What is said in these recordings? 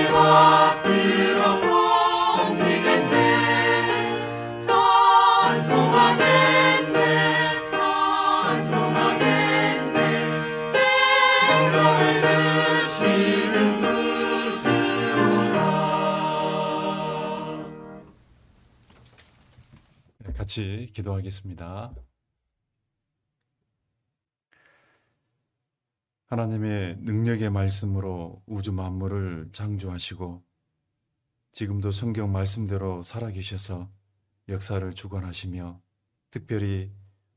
받들어서 섬기겠네. 찬송하겠네. 찬송하겠네. 생명을 주시는 구주로다. 같이 기도하겠습니다. 하나님의 능력의 말씀으로 우주 만물을 창조하시고 지금도 성경 말씀대로 살아계셔서 역사를 주관하시며 특별히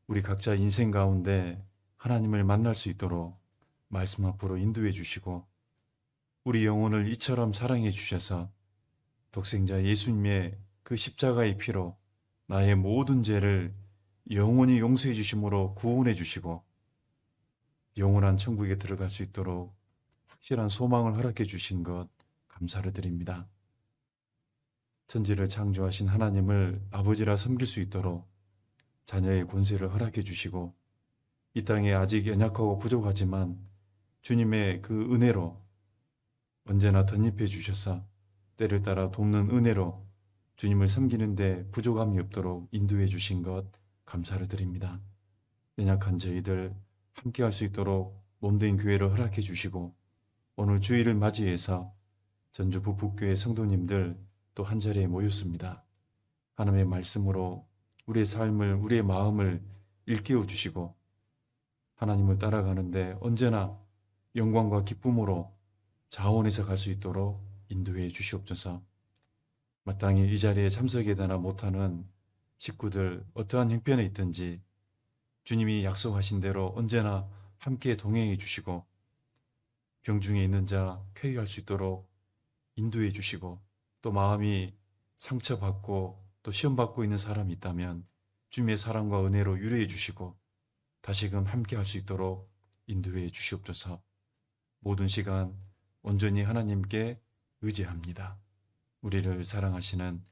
우리 각자 인생 가운데 하나님을 만날 수 있도록 말씀 앞으로 인도해 주시고 우리 영혼을 이처럼 사랑해 주셔서 독생자 예수님의 그 십자가의 피로 나의 모든 죄를 영원히 용서해 주심으로 구원해 주시고 영원한 천국에 들어갈 수 있도록 확실한 소망을 허락해 주신 것 감사를 드립니다. 천지를 창조하신 하나님을 아버지라 섬길 수 있도록 자녀의 권세를 허락해 주시고 이 땅에 아직 연약하고 부족하지만 주님의 그 은혜로 언제나 덧입혀 주셔서 때를 따라 돕는 은혜로 주님을 섬기는 데 부족함이 없도록 인도해 주신 것 감사를 드립니다. 연약한 저희들 함께 할 수 있도록 몸된 교회를 허락해 주시고 오늘 주일을 맞이해서 전주 북북교회 성도님들 또 한자리에 모였습니다. 하나님의 말씀으로 우리의 삶을 우리의 마음을 일깨워 주시고 하나님을 따라가는데 언제나 영광과 기쁨으로 자원해서 갈 수 있도록 인도해 주시옵소서. 마땅히 이 자리에 참석해 되나 못하는 식구들 어떠한 형편에 있든지 주님이 약속하신 대로 언제나 함께 동행해 주시고 병중에 있는 자 쾌유할 수 있도록 인도해 주시고 또 마음이 상처받고 또 시험받고 있는 사람이 있다면 주님의 사랑과 은혜로 유로해 주시고 다시금 함께 할 수 있도록 인도해 주시옵소서. 모든 시간 온전히 하나님께 의지합니다. 우리를 사랑하시는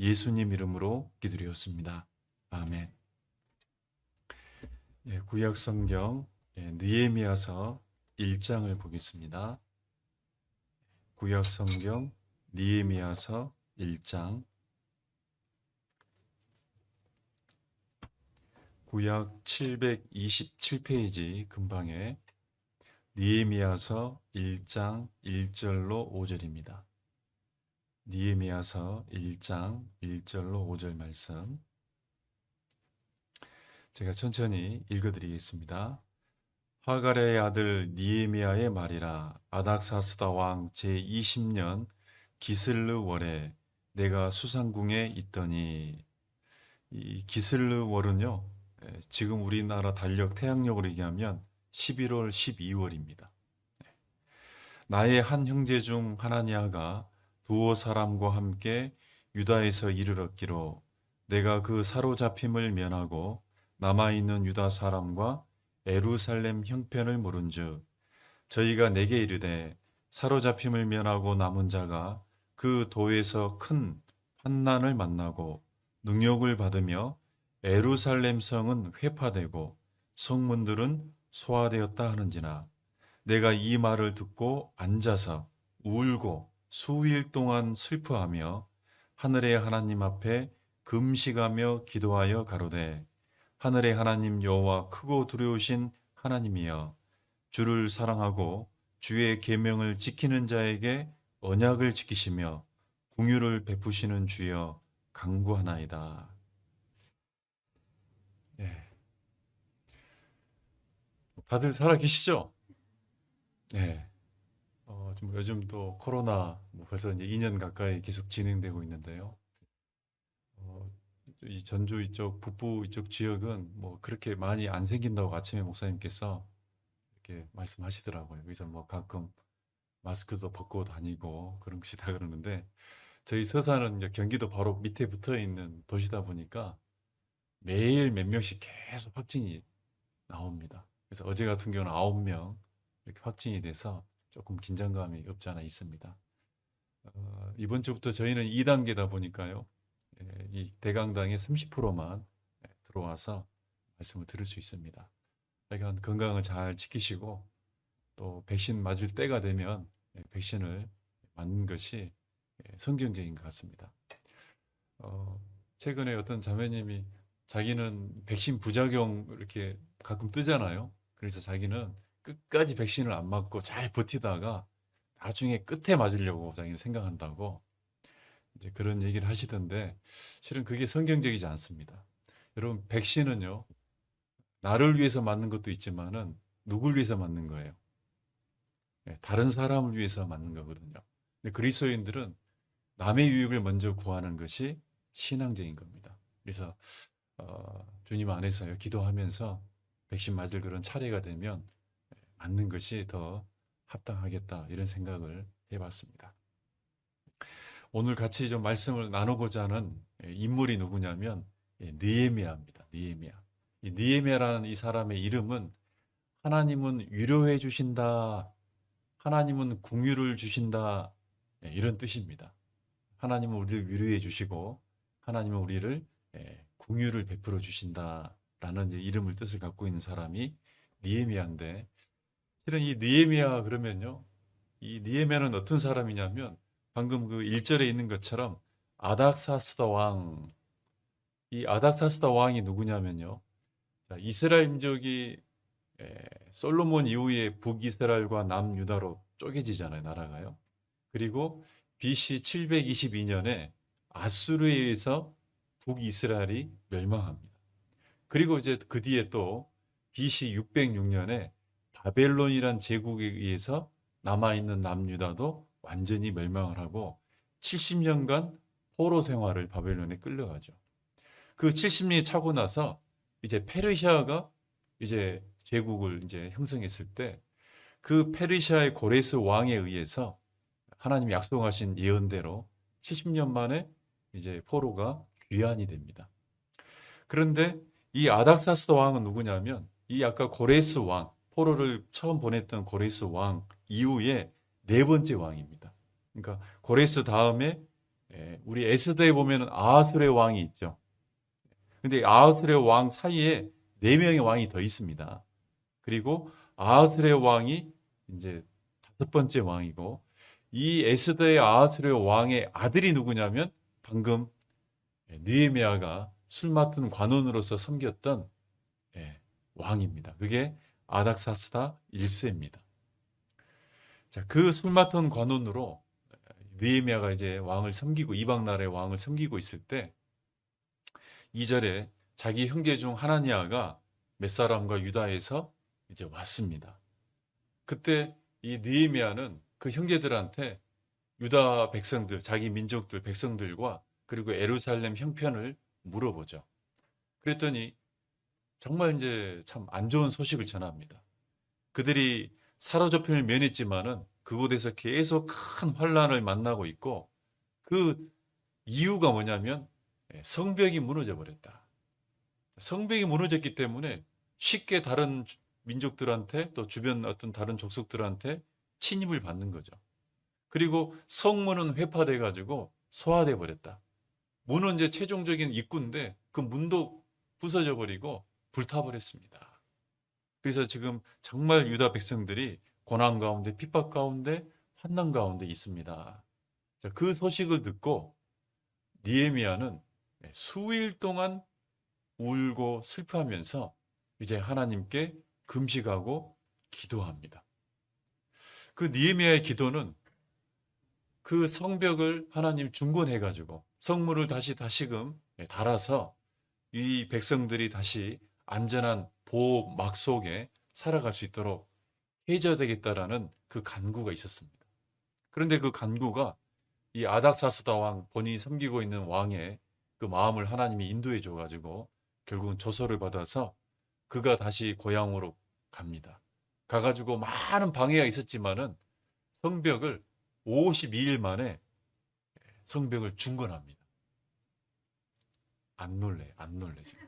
예수님 이름으로 기도드렸습니다. 아멘. 구약 성경 느헤미야서 1장을 보겠습니다. 구약 성경 느헤미야서 1장 구약 727페이지 근방에 느헤미야서 1장 1절로 5절입니다. 느헤미야서 1장 1절로 5절 말씀 제가 천천히 읽어드리겠습니다. 하갈의 아들 느헤미야의 말이라. 아닥사스다 왕 제20년 기슬르 월에 내가 수상궁에 있더니. 이 기슬르 월은요 지금 우리나라 달력 태양력으로 얘기하면 11월 12월입니다. 나의 한 형제 중 하나냐가 두어 사람과 함께 유다에서 이르렀기로 내가 그 사로잡힘을 면하고 남아있는 유다 사람과 예루살렘 형편을 물은즉 저희가 내게 이르되 사로잡힘을 면하고 남은 자가 그 도에서 큰 환난을 만나고 능욕을 받으며 예루살렘 성은 회파되고 성문들은 소화되었다 하는지나 내가 이 말을 듣고 앉아서 울고 수일 동안 슬퍼하며 하늘의 하나님 앞에 금식하며 기도하여 가로되 하늘의 하나님 여호와 크고 두려우신 하나님이여 주를 사랑하고 주의 계명을 지키는 자에게 언약을 지키시며 긍휼을 베푸시는 주여 간구하나이다. 다들 살아 계시죠? 좀 요즘 또 코로나 벌써 이제 2년 가까이 계속 진행되고 있는데요. 이 전주 이쪽 북부 이쪽 지역은 그렇게 많이 안 생긴다고 아침에 목사님께서 이렇게 말씀하시더라고요. 그래서 가끔 마스크도 벗고 다니고 그런 것이다 그러는데 저희 서산은 이제 경기도 바로 밑에 붙어 있는 도시다 보니까 매일 몇 명씩 계속 확진이 나옵니다. 그래서 어제 같은 경우는 9명 이렇게 확진이 돼서 조금 긴장감이 없지 않아 있습니다. 이번 주부터 저희는 2단계다 보니까요. 이 대강당에 30%만 들어와서 말씀을 들을 수 있습니다. 그러니까 건강을 잘 지키시고 또 백신 맞을 때가 되면 백신을 맞는 것이 성경적인 것 같습니다. 최근에 어떤 자매님이 자기는 백신 부작용 이렇게 가끔 뜨잖아요. 그래서 자기는 끝까지 백신을 안 맞고 잘 버티다가 나중에 끝에 맞으려고 자기는 생각한다고 이제 그런 얘기를 하시던데 실은 그게 성경적이지 않습니다. 여러분, 백신은요, 나를 위해서 맞는 것도 있지만은 누굴 위해서 맞는 거예요? 다른 사람을 위해서 맞는 거거든요. 근데 그리스도인들은 남의 유익을 먼저 구하는 것이 신앙적인 겁니다. 그래서 주님 안에서요, 기도하면서 백신 맞을 그런 차례가 되면 맞는 것이 더 합당하겠다 이런 생각을 해봤습니다. 오늘 같이 좀 말씀을 나누고자 하는 인물이 누구냐면 느헤미야입니다. 느헤미야. 이 느헤미야라는 이 사람의 이름은 하나님은 위로해 주신다, 하나님은 긍휼을 주신다 이런 뜻입니다. 하나님은 우리를 위로해 주시고 하나님은 우리를 긍휼을 베풀어 주신다라는 이제 이름을 뜻을 갖고 있는 사람이 느헤미야인데 실은 이 느헤미야 그러면요. 이 느헤미야는 어떤 사람이냐면 방금 그 1절에 있는 것처럼 아닥사스다 왕. 이 아닥사스다 왕이 누구냐면요. 자, 이스라엘 민족이 솔로몬 이후에 북이스라엘과 남유다로 쪼개지잖아요, 나라가요. 그리고 BC 722년에 아수르에 의해서 북이스라엘이 멸망합니다. 그리고 이제 그 뒤에 또 BC 606년에 바벨론이란 제국에 의해서 남아있는 남유다도 완전히 멸망을 하고 70년간 포로 생활을 바벨론에 끌려가죠. 그 70년이 차고 나서 이제 페르시아가 이제 제국을 이제 형성했을 때 그 페르시아의 고레스 왕에 의해서 하나님이 약속하신 예언대로 70년 만에 이제 포로가 귀환이 됩니다. 그런데 이 아닥사스다 왕은 누구냐면 이 아까 고레스 왕, 포로를 처음 보냈던 고레스 왕 이후에 네 번째 왕입니다. 그러니까 고레스 다음에 우리 에스더에 보면 아하술의 왕이 있죠. 근데 아하술의 왕 사이에 네 명의 왕이 더 있습니다. 그리고 아하술의 왕이 이제 다섯 번째 왕이고 이 에스더의 아하술의 왕의 아들이 누구냐면 방금 느헤미야가 술 맡은 관원으로서 섬겼던 왕입니다. 그게 아닥사스다 1세입니다. 자, 그 술 맡은 관원으로 느헤미야가 이제 왕을 섬기고 이방 나라의 왕을 섬기고 있을 때 2절에 자기 형제 중 하나니아가 몇 사람과 유다에서 이제 왔습니다. 그때 이 느헤미야는 그 형제들한테 유다 백성들, 자기 민족들 백성들과 그리고 예루살렘 형편을 물어보죠. 그랬더니 정말 이제 참 안 좋은 소식을 전합니다. 그들이 사로잡힘을 면했지만은 그곳에서 계속 큰 환란을 만나고 있고 그 이유가 뭐냐면 성벽이 무너져 버렸다. 성벽이 무너졌기 때문에 쉽게 다른 민족들한테 또 주변 어떤 다른 족속들한테 침입을 받는 거죠. 그리고 성문은 회파돼 가지고 소화돼 버렸다. 문은 이제 최종적인 입구인데 그 문도 부서져 버리고 불타버렸습니다. 그래서 지금 정말 유다 백성들이 고난 가운데 핍박 가운데 환난 가운데 있습니다. 자, 그 소식을 듣고 느헤미야는 수일 동안 울고 슬퍼하면서 이제 하나님께 금식하고 기도합니다. 그 느헤미야의 기도는 그 성벽을 하나님 중건해 가지고 성문을 다시금 달아서 이 백성들이 다시 안전한 보호막 속에 살아갈 수 있도록 해줘야 되겠다라는 그 간구가 있었습니다. 그런데 그 간구가 이 아닥사스다 왕, 본인이 섬기고 있는 왕의 그 마음을 하나님이 인도해 줘가지고 결국은 조서를 받아서 그가 다시 고향으로 갑니다. 가가지고 많은 방해가 있었지만은 성벽을 52일 만에 성벽을 중건합니다. 안 놀래 지금.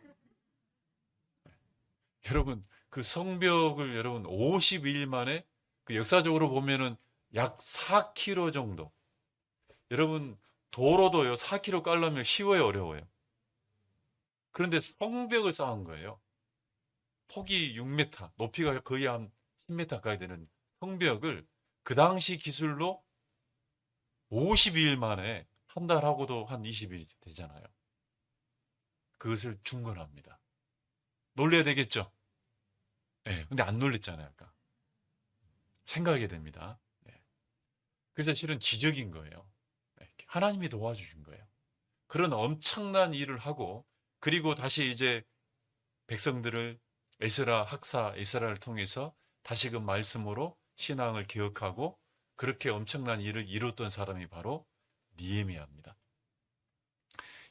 여러분, 그 성벽을 여러분 52일 만에 그 역사적으로 보면은 약 4km 정도. 여러분, 도로도요, 4km 깔려면 쉬워요, 어려워요? 그런데 성벽을 쌓은 거예요. 폭이 6m, 높이가 거의 한 10m 가까이 되는 성벽을 그 당시 기술로 52일 만에 한 달하고도 한 20일이 되잖아요. 그것을 중건합니다. 놀려야 되겠죠? 예, 근데 안 놀랬잖아요, 아까. 생각하게 됩니다. 예. 그래서 실은 기적인 거예요. 예, 하나님이 도와주신 거예요. 그런 엄청난 일을 하고, 그리고 다시 이제 백성들을 에스라 학사 에스라를 통해서 다시금 말씀으로 신앙을 기억하고 그렇게 엄청난 일을 이뤘던 사람이 바로 느헤미야입니다.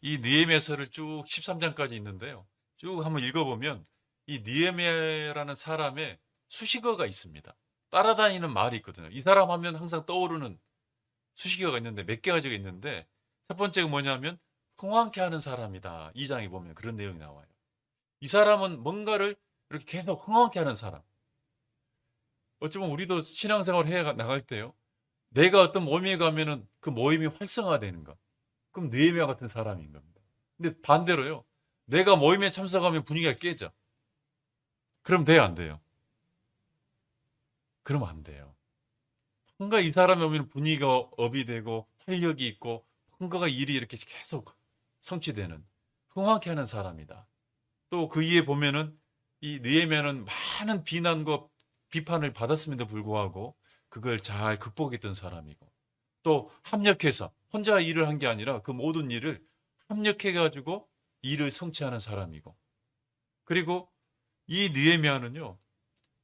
이 느헤미야서를 쭉 13장까지 있는데요. 쭉 한번 읽어보면 이 느헤미야라는 사람의 수식어가 있습니다. 따라다니는 말이 있거든요. 이 사람 하면 항상 떠오르는 수식어가 있는데 몇 가지가 있는데 첫 번째가 뭐냐면 흥황케 하는 사람이다. 2장에 보면 그런 내용이 나와요. 이 사람은 뭔가를 이렇게 계속 흥황케 하는 사람. 어쩌면 우리도 신앙생활을 해 나갈 때요. 내가 어떤 모임에 가면은 그 모임이 활성화되는 것. 그럼 느헤미야 같은 사람인 겁니다. 근데 반대로요. 내가 모임에 참석하면 분위기가 깨져. 그럼 돼요, 안 돼요? 그러면 안 돼요. 뭔가 이 사람이 오면 분위기가 업이 되고 활력이 있고 뭔가가 일이 이렇게 계속 성취되는 흥황케 하는 사람이다. 또 그 이에 보면은 이 느헤미야는 많은 비난과 비판을 받았음에도 불구하고 그걸 잘 극복했던 사람이고 또 합력해서 혼자 일을 한 게 아니라 그 모든 일을 합력해 가지고 일을 성취하는 사람이고 그리고 이 느헤미야는요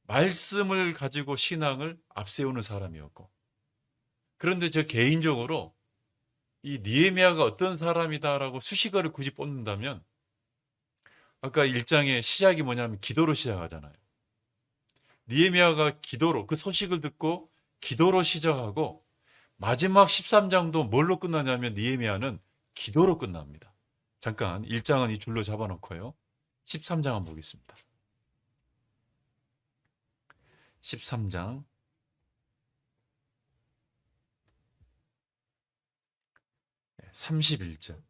말씀을 가지고 신앙을 앞세우는 사람이었고 그런데 저 개인적으로 이 느헤미야가 어떤 사람이다라고 수식어를 굳이 뽑는다면 아까 1장의 시작이 뭐냐면 기도로 시작하잖아요. 느헤미야가 기도로 그 소식을 듣고 기도로 시작하고 마지막 13장도 뭘로 끝나냐면 느헤미야는 기도로 끝납니다. 잠깐 1장은 이 줄로 잡아놓고요. 13장 한번 보겠습니다. 13장 31절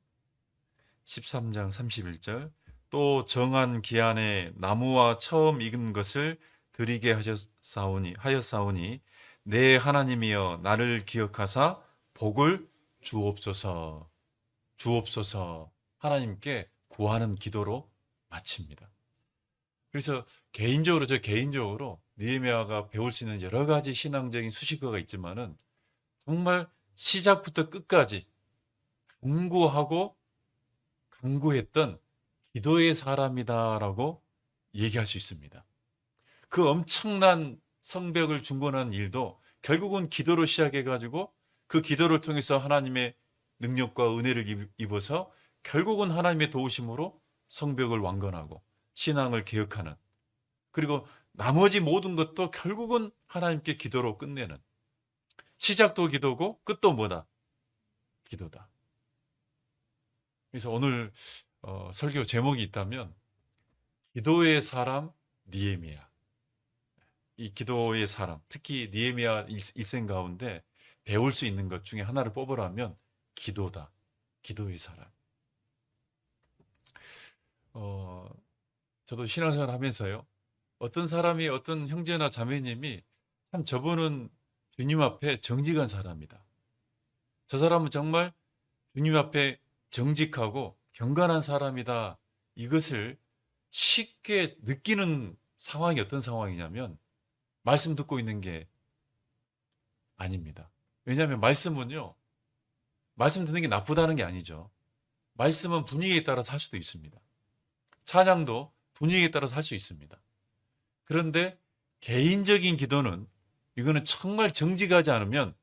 13장 31절 또 정한 기한에 나무와 처음 익은 것을 드리게 하였사오니 내 하나님이여 나를 기억하사 복을 주옵소서 하나님께 구하는 기도로 마칩니다. 그래서 개인적으로 느헤미야가 배울 수 있는 여러 가지 신앙적인 수식어가 있지만은 정말 시작부터 끝까지 간구했던 기도의 사람이다라고 얘기할 수 있습니다. 그 엄청난 성벽을 중건하는 일도 결국은 기도로 시작해가지고 그 기도를 통해서 하나님의 능력과 은혜를 입어서 결국은 하나님의 도우심으로 성벽을 완건하고 신앙을 개혁하는 그리고 나머지 모든 것도 결국은 하나님께 기도로 끝내는 시작도 기도고 끝도 뭐다? 기도다. 그래서 오늘 설교 제목이 있다면 기도의 사람 느헤미야. 이 기도의 사람, 특히 느헤미야 일생 가운데 배울 수 있는 것 중에 하나를 뽑으라면 기도다. 기도의 사람. 저도 신앙생활 하면서요. 어떤 사람이 어떤 형제나 자매님이 참 저분은 주님 앞에 정직한 사람이다. 저 사람은 정말 주님 앞에 정직하고 경건한 사람이다. 이것을 쉽게 느끼는 상황이 어떤 상황이냐면 말씀 듣고 있는 게 아닙니다. 왜냐하면 말씀은요. 말씀 듣는 게 나쁘다는 게 아니죠. 말씀은 분위기에 따라서 할 수도 있습니다. 찬양도 분위기에 따라서 할 수 있습니다. 그런데 개인적인 기도는 이거는 정말 정직하지 않으면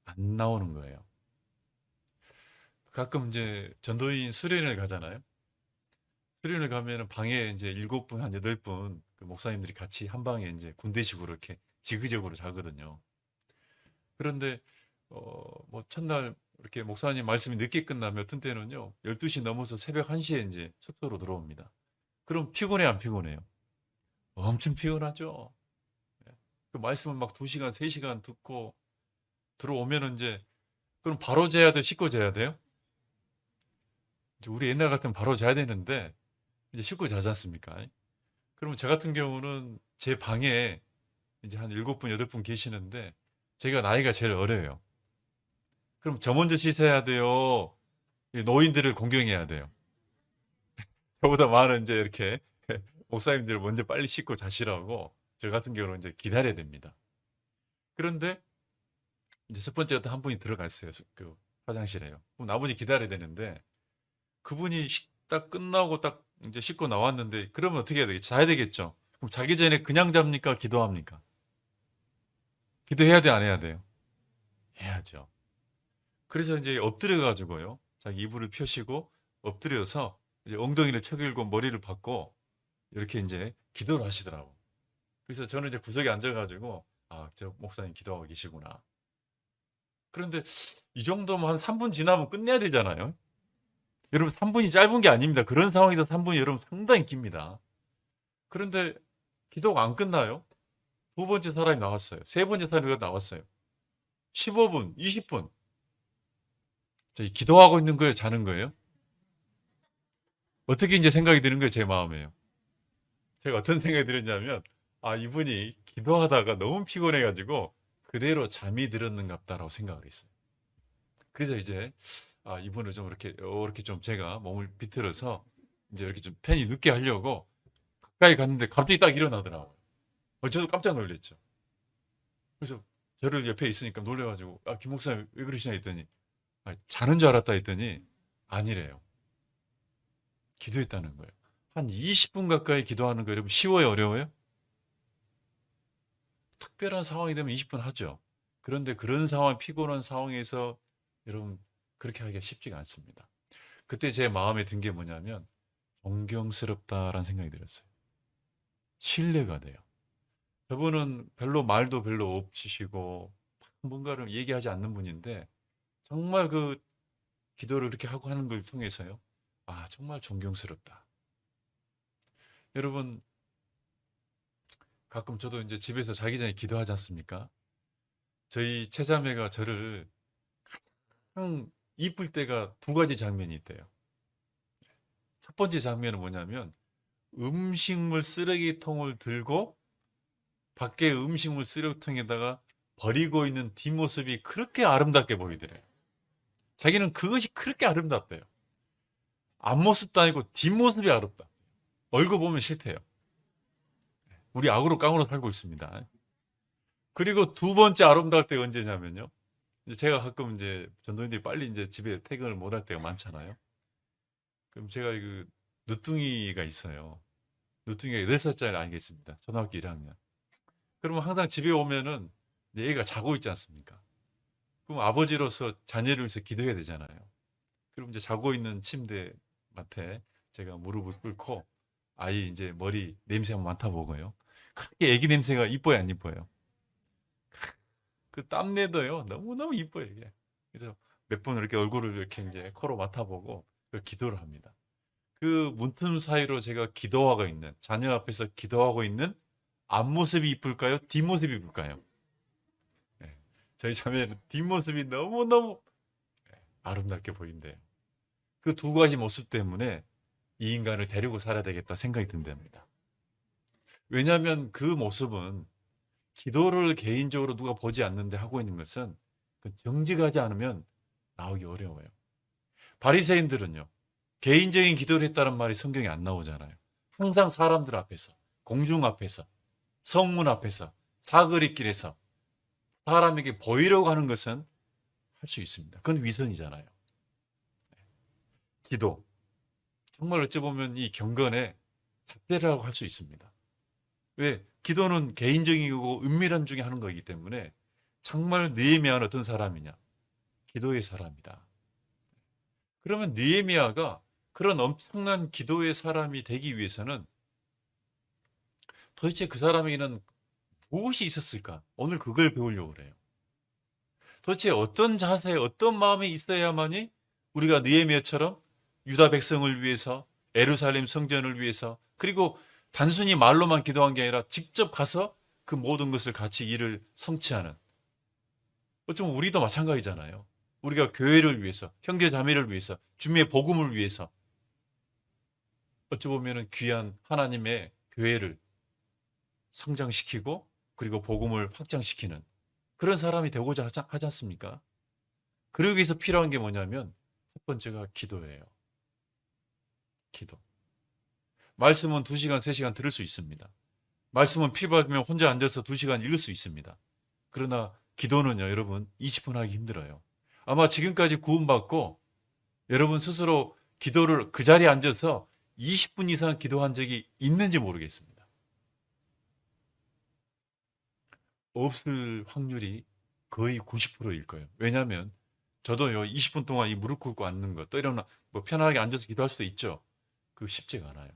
안 나오는 거예요. 가끔 이제 전도인 수련을 가잖아요. 수련을 가면은 방에 이제 7분, 한 8분 그 목사님들이 같이 한 방에 이제 군대식으로 이렇게 지그적으로 자거든요. 그런데 뭐 첫날 이렇게 목사님 말씀이 늦게 끝나면 어떤 때는요. 12시 넘어서 새벽 1시에 이제 숙소로 들어옵니다. 그럼 피곤해 안 피곤해요? 엄청 피곤하죠. 그 말씀을 막 2시간, 3시간 듣고 들어오면은 이제 그럼 바로 자야 돼요? 씻고 자야 돼요? 이제 우리 옛날 같으면 바로 자야 되는데 이제 씻고 자지 않습니까? 그러면 저 같은 경우는 제 방에 이제 한 7분, 8분 계시는데 제가 나이가 제일 어려요. 그럼 저 먼저 씻어야 돼요. 이 노인들을 공경해야 돼요. 저보다 많은 이제 이렇게 목사님들 먼저 빨리 씻고 자시라고 저 같은 경우는 이제 기다려야 됩니다. 그런데 이제 첫 번째 한 분이 들어갔어요. 그 화장실에요. 그럼 나머지 기다려야 되는데 그분이 딱 끝나고 딱 이제 씻고 나왔는데 그러면 어떻게 해야 되겠죠? 자야 되겠죠? 그럼 자기 전에 그냥 잡니까? 기도합니까? 기도해야 돼, 안 해야 돼요? 해야죠. 그래서 이제 엎드려 가지고요. 자기 이불을 펴시고 엎드려서 이제 엉덩이를 쳐길고 머리를 박고 이렇게 이제 기도를 하시더라고. 그래서 저는 이제 구석에 앉아 가지고 아, 저 목사님 기도하고 계시구나. 그런데 이 정도면 한 3분 지나면 끝내야 되잖아요. 여러분 3분이 짧은 게 아닙니다. 그런 상황에서 3분이 여러분 상당히 깁니다. 그런데 기도가 안 끝나요. 두 번째 사람이 나왔어요. 세 번째 사람이 나왔어요. 15분, 20분. 저희 기도하고 있는 거예요? 자는 거예요? 어떻게 이제 생각이 드는 거예요? 제 마음에요. 제가 어떤 생각이 들었냐면, 아, 이분이 기도하다가 너무 피곤해가지고 그대로 잠이 들었는갑다라고 생각을 했어요. 그래서 이제, 아, 이분을 좀 이렇게 좀 제가 몸을 비틀어서 이제 이렇게 좀 편히 눕게 하려고 가까이 갔는데 갑자기 딱 일어나더라고요. 저도 깜짝 놀랐죠. 그래서 저를 옆에 있으니까 놀래가지고, 아, 김 목사님 왜 그러시냐 했더니, 아, 자는 줄 알았다 했더니, 아니래요. 기도했다는 거예요. 한 20분 가까이 기도하는 거 여러분 쉬워요, 어려워요? 특별한 상황이 되면 20분 하죠. 그런데 그런 상황, 피곤한 상황에서 여러분 그렇게 하기가 쉽지가 않습니다. 그때 제 마음에 든 게 뭐냐면 존경스럽다라는 생각이 들었어요. 신뢰가 돼요. 저분은 별로 말도 별로 없으시고 뭔가를 얘기하지 않는 분인데 정말 그 기도를 이렇게 하고 하는 걸 통해서요. 아, 정말 존경스럽다. 여러분, 가끔 저도 이제 집에서 자기 전에 기도하지 않습니까? 저희 최자매가 저를 가장 이쁠 때가 두 가지 장면이 있대요. 첫 번째 장면은 뭐냐면 음식물 쓰레기통을 들고 밖에 음식물 쓰레기통에다가 버리고 있는 뒷모습이 그렇게 아름답게 보이더래요. 자기는 그것이 그렇게 아름답대요. 앞모습도 아니고 뒷모습이 아름다. 얼굴 보면 싫대요. 우리 악으로 깡으로 살고 있습니다. 그리고 두 번째 아름다울 때가 언제냐면요. 이제 제가 가끔 이제 전도인들이 빨리 이제 집에 퇴근을 못 할 때가 많잖아요. 그럼 제가 그 늦둥이가 있어요. 늦둥이가 8살짜리 알겠습니다. 초등학교 1학년. 그러면 항상 집에 오면은 얘가 자고 있지 않습니까? 그럼 아버지로서 자녀를 위해서 기도해야 되잖아요. 그럼 이제 자고 있는 침대 맡에 제가 무릎을 꿇고 아이 이제 머리 냄새 한번 맡아보고요. 그렇게 애기 냄새가 이뻐요, 안 이뻐요? 그 땀내도요, 너무너무 이뻐요, 이게. 그래서 몇 번 이렇게 얼굴을 이렇게 이제 코로 맡아보고 기도를 합니다. 그 문틈 사이로 제가 기도하고 있는, 자녀 앞에서 기도하고 있는 앞모습이 이쁠까요? 뒷모습이 이쁠까요? 네. 저희 자매는 뒷모습이 너무너무 아름답게 보인대요. 그 두 가지 모습 때문에 이 인간을 데리고 살아야 되겠다 생각이 든답니다. 왜냐하면 그 모습은 기도를 개인적으로 누가 보지 않는데 하고 있는 것은 그 정직하지 않으면 나오기 어려워요. 바리새인들은요, 개인적인 기도를 했다는 말이 성경에 안 나오잖아요. 항상 사람들 앞에서, 공중 앞에서, 성문 앞에서, 사거리길에서 사람에게 보이려고 하는 것은 할 수 있습니다. 그건 위선이잖아요. 기도. 정말 어찌 보면 이 경건의 잣대라고 할 수 있습니다. 왜? 기도는 개인적이고 은밀한 중에 하는 거이기 때문에 정말 느헤미야는 어떤 사람이냐? 기도의 사람이다. 그러면 느헤미야가 그런 엄청난 기도의 사람이 되기 위해서는 도대체 그 사람에게는 무엇이 있었을까? 오늘 그걸 배우려고 그래요. 도대체 어떤 자세, 어떤 마음이 있어야만이 우리가 느헤미야처럼 유다 백성을 위해서, 예루살렘 성전을 위해서, 그리고 단순히 말로만 기도한 게 아니라 직접 가서 그 모든 것을 같이 일을 성취하는. 어쩌면 우리도 마찬가지잖아요. 우리가 교회를 위해서, 형제 자매를 위해서, 주님의 복음을 위해서 어찌 보면 귀한 하나님의 교회를 성장시키고 그리고 복음을 확장시키는 그런 사람이 되고자 하지 않습니까? 그러기 위해서 필요한 게 뭐냐면 첫 번째가 기도예요. 기도. 말씀은 2시간, 3시간 들을 수 있습니다. 말씀은 필요하면 혼자 앉아서 2시간 읽을 수 있습니다. 그러나 기도는요, 여러분 20분 하기 힘들어요. 아마 지금까지 구원받고 여러분 스스로 기도를 그 자리에 앉아서 20분 이상 기도한 적이 있는지 모르겠습니다. 없을 확률이 거의 90%일 거예요. 왜냐하면 저도요 20분 동안 이 무릎 꿇고 앉는 것, 또 이런 뭐 편안하게 앉아서 기도할 수도 있죠. 그거 쉽지가 않아요.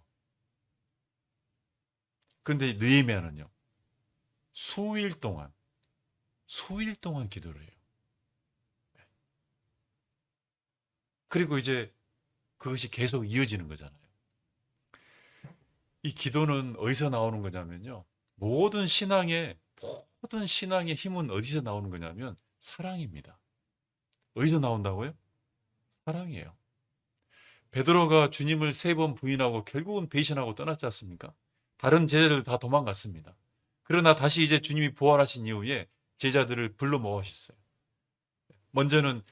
근데 느헤미야는요 수일 동안 기도를 해요. 그리고 이제 그것이 계속 이어지는 거잖아요. 이 기도는 어디서 나오는 거냐면요. 모든 신앙의 힘은 어디서 나오는 거냐면 사랑입니다. 어디서 나온다고요? 사랑이에요. 베드로가 주님을 3번 부인하고 결국은 배신하고 떠났지 않습니까? 다른 제자들 다 도망갔습니다. 그러나 다시 이제 주님이 부활하신 이후에 제자들을 불러 모으셨어요. 먼저는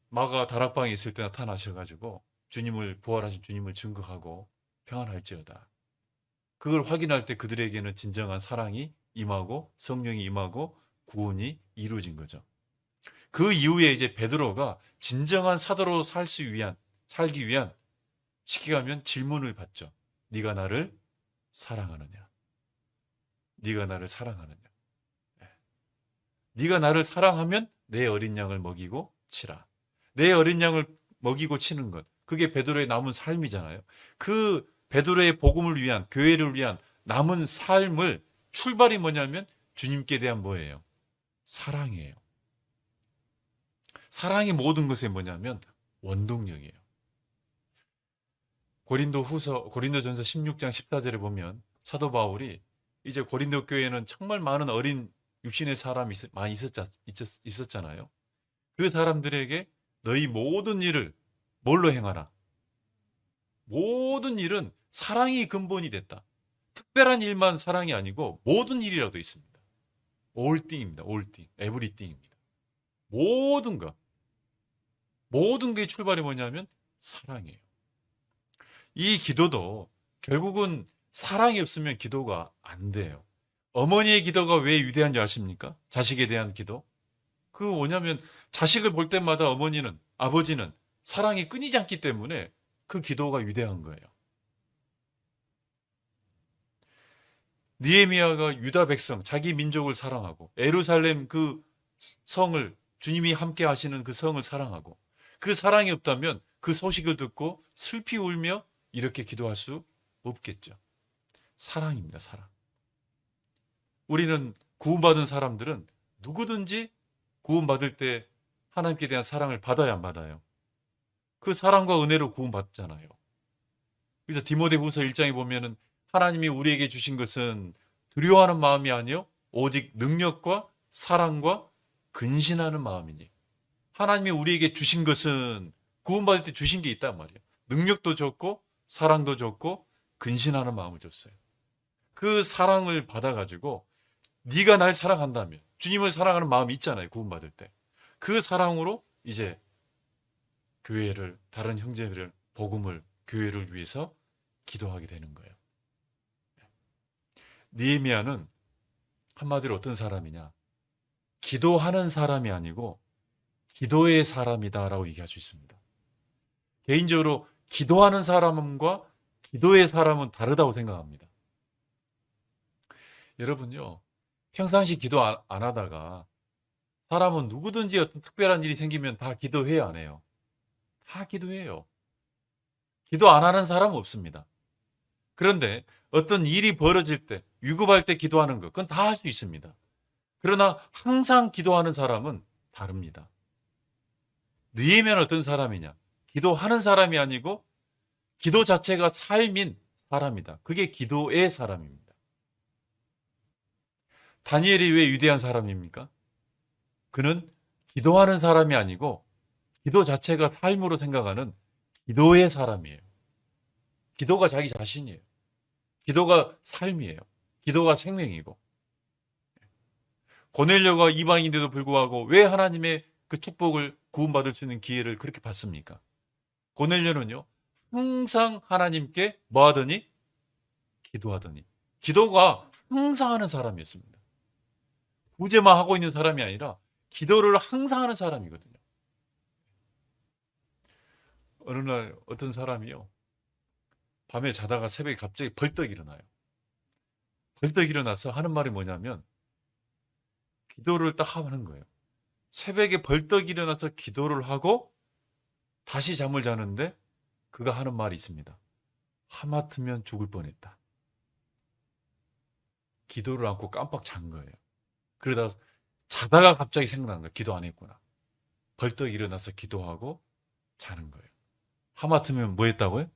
마가 다락방에 있을 때 나타나셔가지고 부활하신 주님을 증거하고 평안할지어다. 그걸 확인할 때 그들에게는 진정한 사랑이 임하고 성령이 임하고 구원이 이루어진 거죠. 그 이후에 이제 베드로가 진정한 사도로 살기 위한 쉽게 가면 질문을 받죠. 네가 나를 사랑하느냐? 네가 나를 사랑하느냐? 네가 나를 사랑하면 내 어린 양을 먹이고 치라. 내 어린 양을 먹이고 치는 것, 그게 베드로의 남은 삶이잖아요. 그 베드로의 복음을 위한, 교회를 위한 남은 삶을 출발이 뭐냐면 주님께 대한 뭐예요? 사랑이에요. 사랑이 모든 것에 뭐냐면 원동력이에요. 고린도전서 16장 14절에 보면 사도 바울이 이제 고린도 교회에는 정말 많은 어린 육신의 사람이 많이 있었잖아요. 그 사람들에게 너희 모든 일을 뭘로 행하라? 모든 일은 사랑이 근본이 됐다. 특별한 일만 사랑이 아니고 모든 일이라도 있습니다. all thing입니다. all thing, everything입니다. 모든 게 출발이 뭐냐면 사랑이에요. 이 기도도 결국은 사랑이 없으면 기도가 안 돼요. 어머니의 기도가 왜 위대한지 아십니까? 자식에 대한 기도. 그 뭐냐면 자식을 볼 때마다 아버지는 사랑이 끊이지 않기 때문에 그 기도가 위대한 거예요. 느헤미야가 유다 백성, 자기 민족을 사랑하고 예루살렘 그 성을, 주님이 함께 하시는 그 성을 사랑하고, 그 사랑이 없다면 그 소식을 듣고 슬피 울며 이렇게 기도할 수 없겠죠. 사랑입니다, 사랑. 우리는 구원받은 사람들은 누구든지 구원받을 때 하나님께 대한 사랑을 받아야 안 받아요? 그 사랑과 은혜로 구원받잖아요. 그래서 디모데후서 1장에 보면은 하나님이 우리에게 주신 것은 두려워하는 마음이 아니요 오직 능력과 사랑과 근신하는 마음이니. 하나님이 우리에게 주신 것은 구원받을 때 주신 게 있단 말이에요. 능력도 줬고 사랑도 줬고 근신하는 마음을 줬어요. 그 사랑을 받아가지고 네가 날 사랑한다면, 주님을 사랑하는 마음이 있잖아요. 구원받을 때. 그 사랑으로 이제 교회를, 다른 형제들을, 복음을, 교회를 위해서 기도하게 되는 거예요. 느헤미야는 한마디로 어떤 사람이냐? 기도하는 사람이 아니고 기도의 사람이다라고 얘기할 수 있습니다. 개인적으로 기도하는 사람과 기도의 사람은 다르다고 생각합니다. 여러분요, 평상시 기도 안 하다가 사람은 누구든지 어떤 특별한 일이 생기면 다 기도해야 안 해요? 다 기도해요. 기도 안 하는 사람은 없습니다. 그런데 어떤 일이 벌어질 때, 위급할 때 기도하는 것, 그건 다 할 수 있습니다. 그러나 항상 기도하는 사람은 다릅니다. 느헤미야는 어떤 사람이냐? 기도하는 사람이 아니고 기도 자체가 삶인 사람이다. 그게 기도의 사람입니다. 다니엘이 왜 위대한 사람입니까? 그는 기도하는 사람이 아니고 기도 자체가 삶으로 생각하는 기도의 사람이에요. 기도가 자기 자신이에요. 기도가 삶이에요. 기도가 생명이고. 고넬료가 이방인인데도 불구하고 왜 하나님의 그 축복을 구원받을 수 있는 기회를 그렇게 받습니까? 고넬료는요, 항상 하나님께 뭐 하더니? 기도하더니. 기도가 항상 하는 사람이었습니다. 구제만 하고 있는 사람이 아니라 기도를 항상 하는 사람이거든요. 어느 날 어떤 사람이요, 밤에 자다가 새벽에 갑자기 벌떡 일어나요. 벌떡 일어나서 하는 말이 뭐냐면 기도를 딱 하는 거예요. 새벽에 벌떡 일어나서 기도를 하고 다시 잠을 자는데 그가 하는 말이 있습니다. 하마터면 죽을 뻔했다. 기도를 않고 깜빡 잔 거예요. 그러다 자다가 갑자기 생각난 거예요. 기도 안 했구나. 벌떡 일어나서 기도하고 자는 거예요. 하마터면 뭐 했다고요?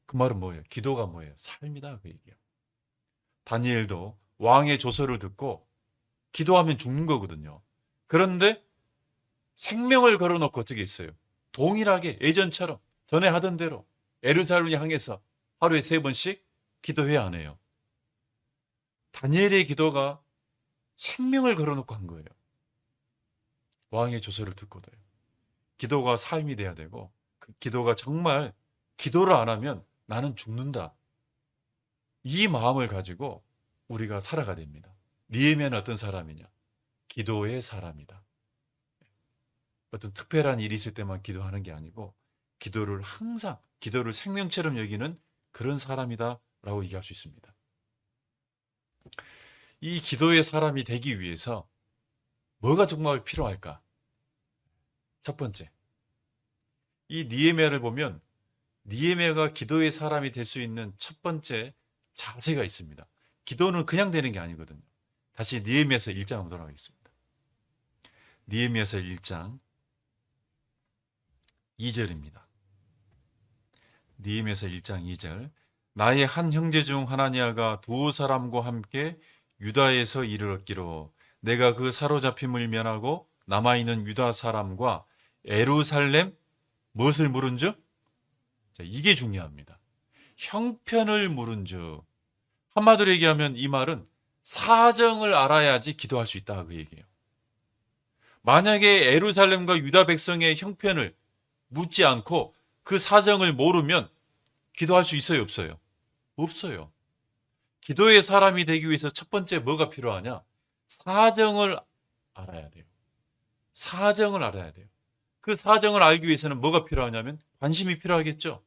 그 말은 뭐예요? 기도가 뭐예요? 삶이다, 그 얘기예요. 다니엘도 왕의 조서를 듣고 기도하면 죽는 거거든요. 그런데 생명을 걸어놓고 어떻게 했어요? 동일하게 예전처럼 전에 하던 대로 예루살렘을 향해서 하루에 3번씩 기도해야 안 해요. 다니엘의 기도가 생명을 걸어놓고 한 거예요. 왕의 조서를 듣고도요. 기도가 삶이 돼야 되고, 그 기도가 정말 기도를 안 하면 나는 죽는다. 이 마음을 가지고 우리가 살아가야 됩니다. 느헤미야는 어떤 사람이냐? 기도의 사람이다. 어떤 특별한 일이 있을 때만 기도하는 게 아니고 기도를 항상, 기도를 생명처럼 여기는 그런 사람이다라고 얘기할 수 있습니다. 이 기도의 사람이 되기 위해서 뭐가 정말 필요할까? 첫 번째, 이 느헤미야를 보면 느헤미야가 기도의 사람이 될 수 있는 첫 번째 자세가 있습니다. 기도는 그냥 되는 게 아니거든요. 다시 느헤미야서 1장으로 돌아가겠습니다. 느헤미야서 1장 2절입니다. 느헤미야서 1장 2절. 나의 한 형제 중 하나니아가 두 사람과 함께 유다에서 일을 얻기로 내가 그 사로잡힘을 면하고 남아있는 유다 사람과 예루살렘 무엇을 물은즉? 이게 중요합니다. 형편을 물은즉. 한마디로 얘기하면 이 말은 사정을 알아야지 기도할 수 있다, 그 얘기예요. 만약에 예루살렘과 유다 백성의 형편을 묻지 않고 그 사정을 모르면 기도할 수 있어요, 없어요? 없어요. 기도의 사람이 되기 위해서 첫 번째 뭐가 필요하냐? 사정을 알아야 돼요. 사정을 알아야 돼요. 그 사정을 알기 위해서는 뭐가 필요하냐면 관심이 필요하겠죠.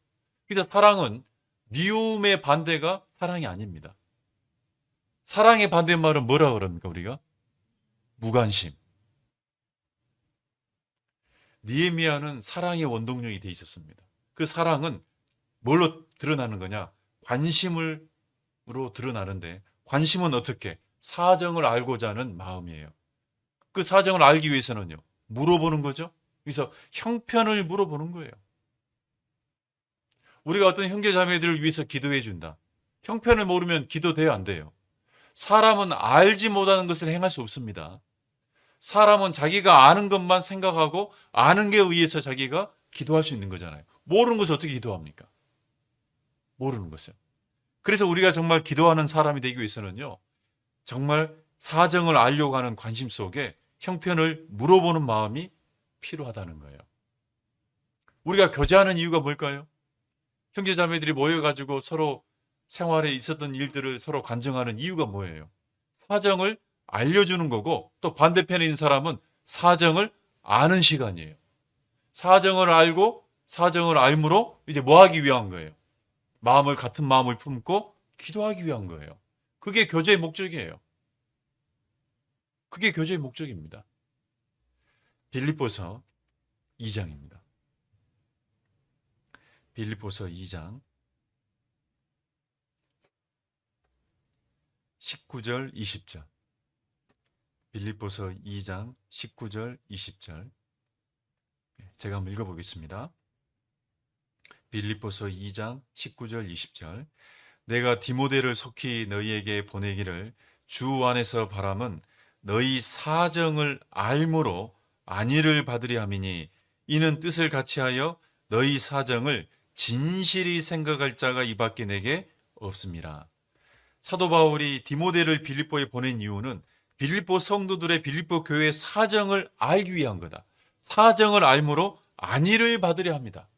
그래서 사랑은 미움의 반대가 사랑이 아닙니다. 사랑의 반대말은 뭐라 그럽니까, 우리가? 무관심. 느헤미야는 사랑의 원동력이 돼 있었습니다. 그 사랑은 뭘로 드러나는 거냐? 관심으로 드러나는데, 관심은 어떻게? 사정을 알고자 하는 마음이에요. 그 사정을 알기 위해서는요, 물어보는 거죠. 그래서 형편을 물어보는 거예요. 우리가 어떤 형제자매들을 위해서 기도해 준다. 형편을 모르면 기도돼야 안 돼요. 사람은 알지 못하는 것을 행할 수 없습니다. 사람은 자기가 아는 것만 생각하고 아는 게 의해서 자기가 기도할 수 있는 거잖아요. 모르는 것을 어떻게 기도합니까? 모르는 것을. 그래서 우리가 정말 기도하는 사람이 되기 위해서는요, 정말 사정을 알려고 하는 관심 속에 형편을 물어보는 마음이 필요하다는 거예요. 우리가 교제하는 이유가 뭘까요? 형제자매들이 모여가지고 서로 생활에 있었던 일들을 서로 간증하는 이유가 뭐예요? 사정을 알려주는 거고, 또 반대편에 있는 사람은 사정을 아는 시간이에요. 사정을 알고 사정을 알므로 이제 뭐 하기 위한 거예요? 같은 마음을 품고 기도하기 위한 거예요. 그게 교제의 목적이에요. 그게 교제의 목적입니다. 빌립보서 2장입니다. 빌립보서 2장 19절 20절. 빌립보서 2장 19절 20절. 제가 한번 읽어보겠습니다. 빌립보서 2장 19절 20절. 내가 디모데를 속히 너희에게 보내기를 주 안에서 바람은 너희 사정을 알므로 안위를 받으려 함이니 이는 뜻을 같이하여 너희 사정을 진실히 생각할 자가 이밖에 내게 없습니다. 사도 바울이 디모데를 빌립보에 보낸 이유는 빌립보 성도들의 빌립보 교회의 사정을 알기 위한 거다. 사정을 알므로 안위를 받으려 합니다.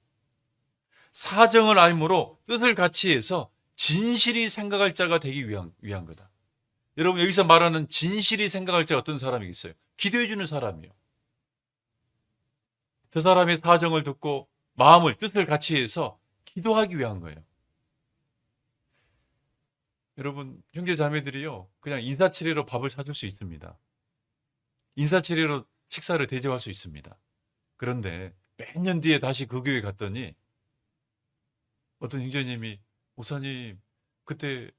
사정을 알므로 뜻을 같이 해서 진실이 생각할 자가 되기 위한 거다. 여러분, 여기서 말하는 진실이 생각할 자가 어떤 사람이겠어요? 기도해주는 사람이요. 그 사람의 사정을 듣고 마음을, 뜻을 같이 해서 기도하기 위한 거예요. 여러분, 형제 자매들이요, 그냥 인사치레로 밥을 사줄 수 있습니다. 인사치레로 식사를 대접할 수 있습니다. 그런데 몇 년 뒤에 다시 그 교회 갔더니 어떤 형제님이, 목사님, 그때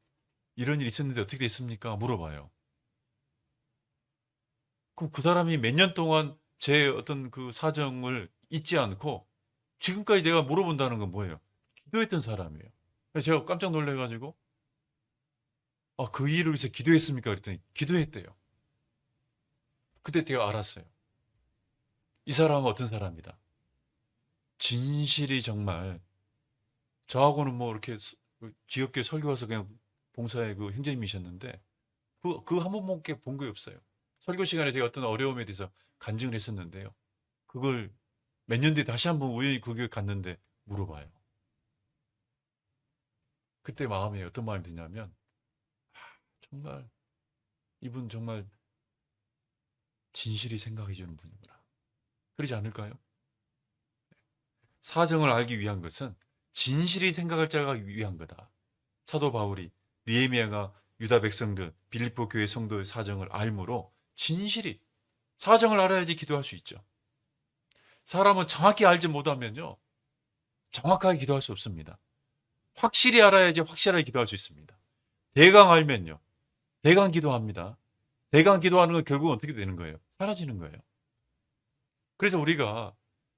이런 일이 있었는데 어떻게 됐습니까? 물어봐요. 그럼 그 사람이 몇 년 동안 제 어떤 그 사정을 잊지 않고 지금까지 내가 물어본다는 건 뭐예요? 기도했던 사람이에요. 그래서 제가 깜짝 놀래가지고, 그 일을 위해서 기도했습니까? 그랬더니 기도했대요. 그때 제가 알았어요. 이 사람은 어떤 사람이다. 진실이 정말, 저하고는 뭐 이렇게 지역교회 설교 와서 그냥 봉사의 그 형제님이셨는데, 그 한 번밖에 본 게 없어요. 설교 시간에 제가 어떤 어려움에 대해서 간증을 했었는데요. 그걸 몇 년 뒤에 다시 한번 우연히 그 교회 갔는데 물어봐요. 그때 마음에 어떤 마음이 드냐면, 정말 이분 정말 진실이 생각해 주는 분이구나. 그러지 않을까요? 사정을 알기 위한 것은 진실이 생각할 자가 위한 거다. 사도 바울이 느헤미야가 유다 백성들, 빌립보 교회 성도의 사정을 알므로 진실이, 사정을 알아야지 기도할 수 있죠. 사람은 정확히 알지 못하면요, 정확하게 기도할 수 없습니다. 확실히 알아야지 확실하게 기도할 수 있습니다. 대강 알면요, 대강 기도합니다. 대강 기도하는 건 결국은 어떻게 되는 거예요? 사라지는 거예요. 그래서 우리가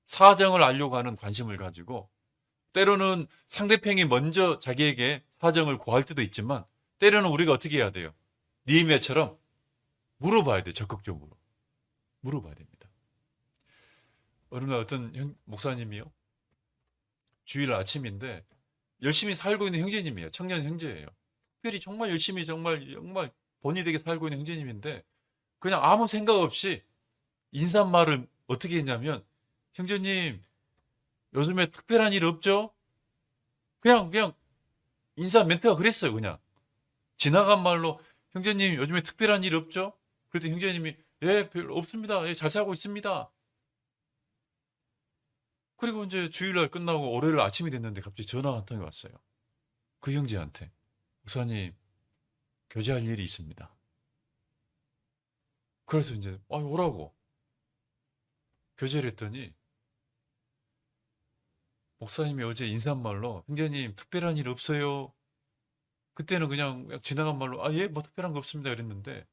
사정을 알려고 하는 관심을 가지고, 때로는 상대편이 먼저 자기에게 사정을 구할 때도 있지만, 때로는 우리가 어떻게 해야 돼요? 느헤미야처럼 물어봐야 돼요. 적극적으로 물어봐야 됩니다. 어느 날 어떤 목사님이요, 주일 아침인데 열심히 살고 있는 형제님이에요. 청년 형제예요. 특별히 정말 열심히 정말 본의 되게 살고 있는 형제님인데, 그냥 아무 생각 없이 인사말을 어떻게 했냐면, 형제님 요즘에 특별한 일 없죠? 그냥 인사 멘트가 그랬어요. 그냥 지나간 말로, 형제님 요즘에 특별한 일 없죠? 그랬더니 형제님이, 예, 별로 없습니다. 예, 잘 살고 있습니다. 그리고 이제 주일날 끝나고 월요일 아침이 됐는데 갑자기 전화 한 통이 왔어요. 그 형제한테, 목사님 교제할 일이 있습니다. 그래서 이제 오라고 교제를 했더니, 목사님이 어제 인사말로, 형제님 특별한 일 없어요? 그때는 그냥 지나간 말로, 예, 뭐 특별한 거 없습니다 그랬는데,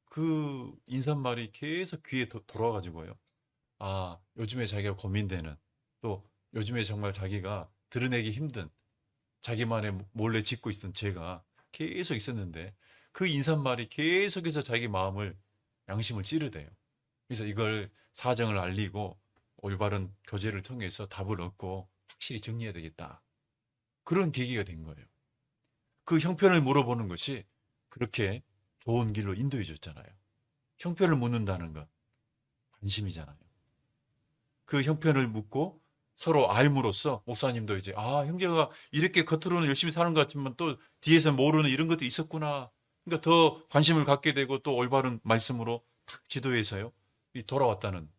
그 인사말이 계속 귀에 돌아가지고요, 요즘에 자기가 고민되는, 또 요즘에 정말 자기가 드러내기 힘든, 자기만의 몰래 짓고 있던 죄가 계속 있었는데, 그 인사말이 계속해서 자기 마음을, 양심을 찌르대요. 그래서 이걸 사정을 알리고 올바른 교제를 통해서 답을 얻고 확실히 정리해야 되겠다. 그런 계기가 된 거예요. 그 형편을 물어보는 것이 그렇게 좋은 길로 인도해 줬잖아요. 형편을 묻는다는 건 관심이잖아요. 그 형편을 묻고 서로 알므로써, 목사님도 이제, 형제가 이렇게 겉으로는 열심히 사는 것 같지만 또 뒤에서 모르는 이런 것도 있었구나. 그러니까 더 관심을 갖게 되고, 또 올바른 말씀으로 탁 지도해서요, 돌아왔다는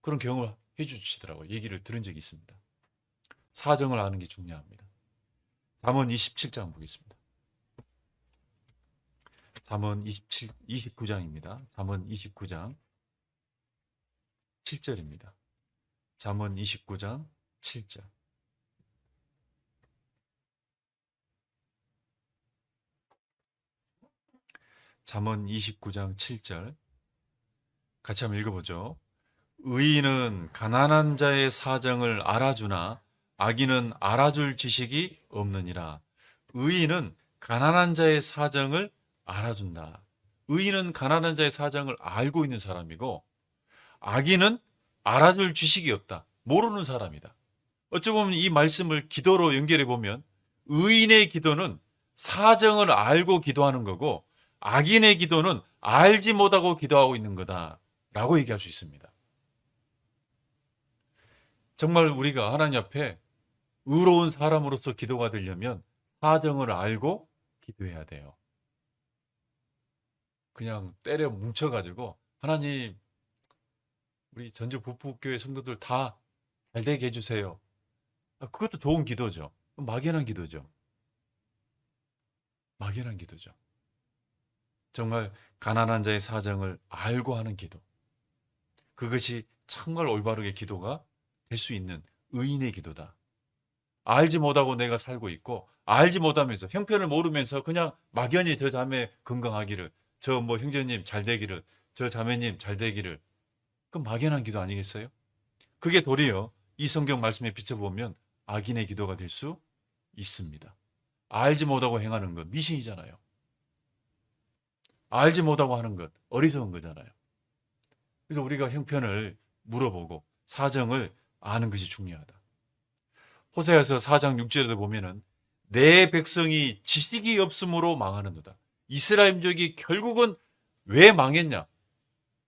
그런 경험을 해주시더라고요. 얘기를 들은 적이 있습니다. 사정을 아는 게 중요합니다. 잠언 27장 보겠습니다. 잠언 29장입니다. 잠언 29장 7절입니다. 잠언 29장 7절. 잠언 29장 7절. 같이 한번 읽어보죠. 의인은 가난한 자의 사정을 알아주나 악인은 알아줄 지식이 없느니라. 의인은 가난한 자의 사정을 알아준다. 의인은 가난한 자의 사정을 알고 있는 사람이고, 악인은 알아줄 지식이 없다. 모르는 사람이다. 어찌 보면 이 말씀을 기도로 연결해 보면, 의인의 기도는 사정을 알고 기도하는 거고, 악인의 기도는 알지 못하고 기도하고 있는 거다 라고 얘기할 수 있습니다. 정말 우리가 하나님 앞에 의로운 사람으로서 기도가 되려면 사정을 알고 기도해야 돼요. 그냥 때려 뭉쳐가지고 하나님 우리 전주 부부교회 성도들 다 잘되게 해주세요. 그것도 좋은 기도죠. 막연한 기도죠. 막연한 기도죠. 정말 가난한 자의 사정을 알고 하는 기도. 그것이 정말 올바르게 기도가 될 수 있는 의인의 기도다. 알지 못하고 내가 살고 있고 알지 못하면서 형편을 모르면서 그냥 막연히 저 자매 건강하기를, 저 뭐 형제님 잘 되기를, 저 자매님 잘 되기를, 그 막연한 기도 아니겠어요? 그게 도리어 이 성경 말씀에 비춰보면 악인의 기도가 될 수 있습니다. 알지 못하고 행하는 것 미신이잖아요. 알지 못하고 하는 것 어리석은 거잖아요. 그래서 우리가 형편을 물어보고 사정을 아는 것이 중요하다. 호세아서 4장 6절에도 보면은 내 백성이 지식이 없으므로 망하는도다. 이스라엘 민족이 결국은 왜 망했냐?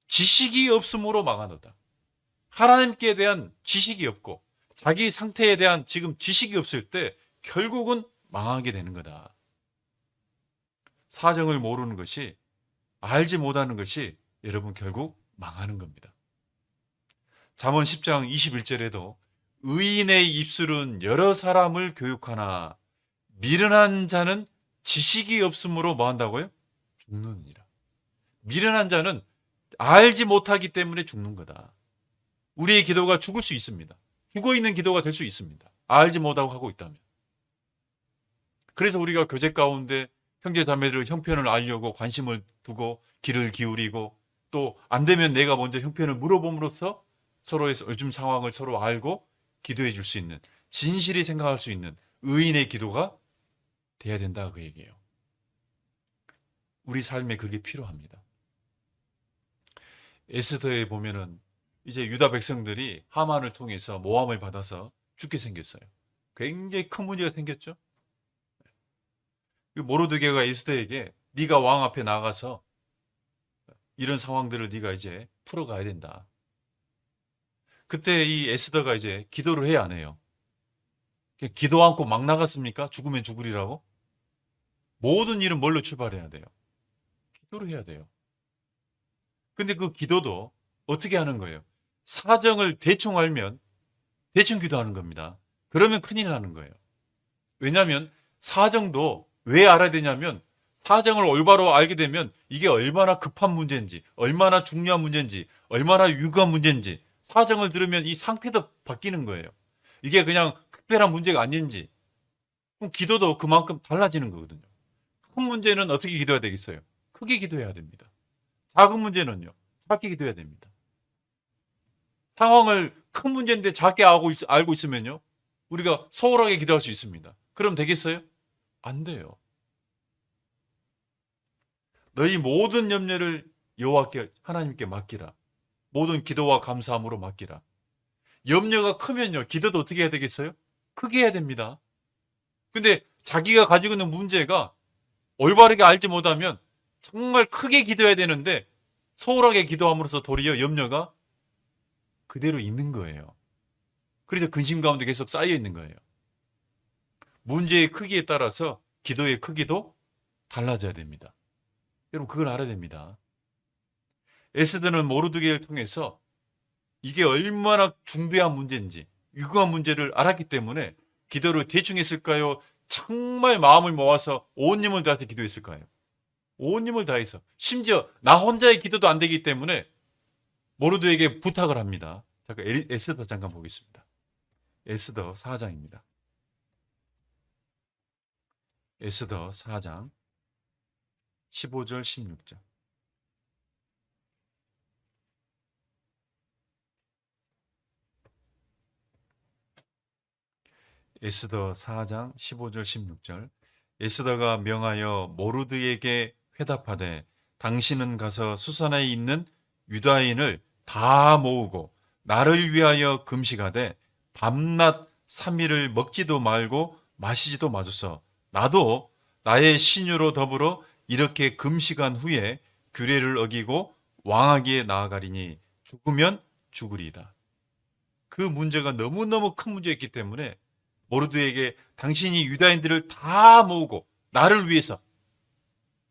지식이 없으므로 망하노다. 하나님께 대한 지식이 없고 자기 상태에 대한 지금 지식이 없을 때 결국은 망하게 되는 거다. 사정을 모르는 것이, 알지 못하는 것이 여러분 결국 망하는 겁니다. 잠언 10장 21절에도 의인의 입술은 여러 사람을 교육하나 미련한 자는 지식이 없으므로 뭐 한다고요? 죽느니라. 미련한 자는 알지 못하기 때문에 죽는 거다. 우리의 기도가 죽을 수 있습니다. 죽어있는 기도가 될 수 있습니다. 알지 못하고 하고 있다면. 그래서 우리가 교제 가운데 형제 자매들 형편을 알려고 관심을 두고 귀를 기울이고 또 안 되면 내가 먼저 형편을 물어봄으로써 서로의 요즘 상황을 서로 알고 기도해 줄 수 있는, 진실이 생각할 수 있는 의인의 기도가 돼야 된다 그 얘기예요. 우리 삶에 그게 필요합니다. 에스더에 보면은 이제 유다 백성들이 하만을 통해서 모함을 받아서 죽게 생겼어요. 굉장히 큰 문제가 생겼죠. 모르드게가 에스더에게 네가 왕 앞에 나가서 이런 상황들을 네가 이제 풀어가야 된다. 그때 이 에스더가 이제 기도를 해야 안 해요. 기도 않고 막 나갔습니까? 죽으면 죽으리라고? 모든 일은 뭘로 출발해야 돼요? 기도를 해야 돼요. 근데 그 기도도 어떻게 하는 거예요? 사정을 대충 알면 대충 기도하는 겁니다. 그러면 큰일 나는 거예요. 왜냐하면 사정도 왜 알아야 되냐면 사정을 올바로 알게 되면 이게 얼마나 급한 문제인지, 얼마나 중요한 문제인지, 얼마나 위급한 문제인지 사정을 들으면 이 상태도 바뀌는 거예요. 이게 그냥 특별한 문제가 아닌지, 그럼 기도도 그만큼 달라지는 거거든요. 큰 문제는 어떻게 기도해야 되겠어요? 크게 기도해야 됩니다. 작은 문제는요, 작게 기도해야 됩니다. 상황을 큰 문제인데 작게 알고 있으면요, 우리가 소홀하게 기도할 수 있습니다. 그럼 되겠어요? 안 돼요. 너희 모든 염려를 여호와께 하나님께 맡기라. 모든 기도와 감사함으로 맡기라. 염려가 크면요, 기도도 어떻게 해야 되겠어요? 크게 해야 됩니다. 근데 자기가 가지고 있는 문제가 올바르게 알지 못하면 정말 크게 기도해야 되는데 소홀하게 기도함으로써 도리어 염려가 그대로 있는 거예요. 그래서 근심 가운데 계속 쌓여 있는 거예요. 문제의 크기에 따라서 기도의 크기도 달라져야 됩니다. 여러분 그걸 알아야 됩니다. 에스더는 모르드게를 통해서 이게 얼마나 중대한 문제인지, 위급한 문제를 알았기 때문에 기도를 대충 했을까요? 정말 마음을 모아서 온 힘을 다해서 기도했을까요? 온 힘을 다해서. 심지어 나 혼자의 기도도 안 되기 때문에 모르드에게 부탁을 합니다. 잠깐 에스더 잠깐 보겠습니다. 에스더 4장입니다. 에스더 4장 15절 16절. 에스더 4장 15절 16절. 에스더가 명하여 모르드에게 회답하되 당신은 가서 수산에 있는 유다인을 다 모으고 나를 위하여 금식하되 밤낮 3일을 먹지도 말고 마시지도 마소서. 나도 나의 신유로 더불어 이렇게 금식한 후에 규례를 어기고 왕에게 나아가리니 죽으면 죽으리이다. 그 문제가 너무너무 큰 문제였기 때문에 모르드에게 당신이 유다인들을 다 모으고 나를 위해서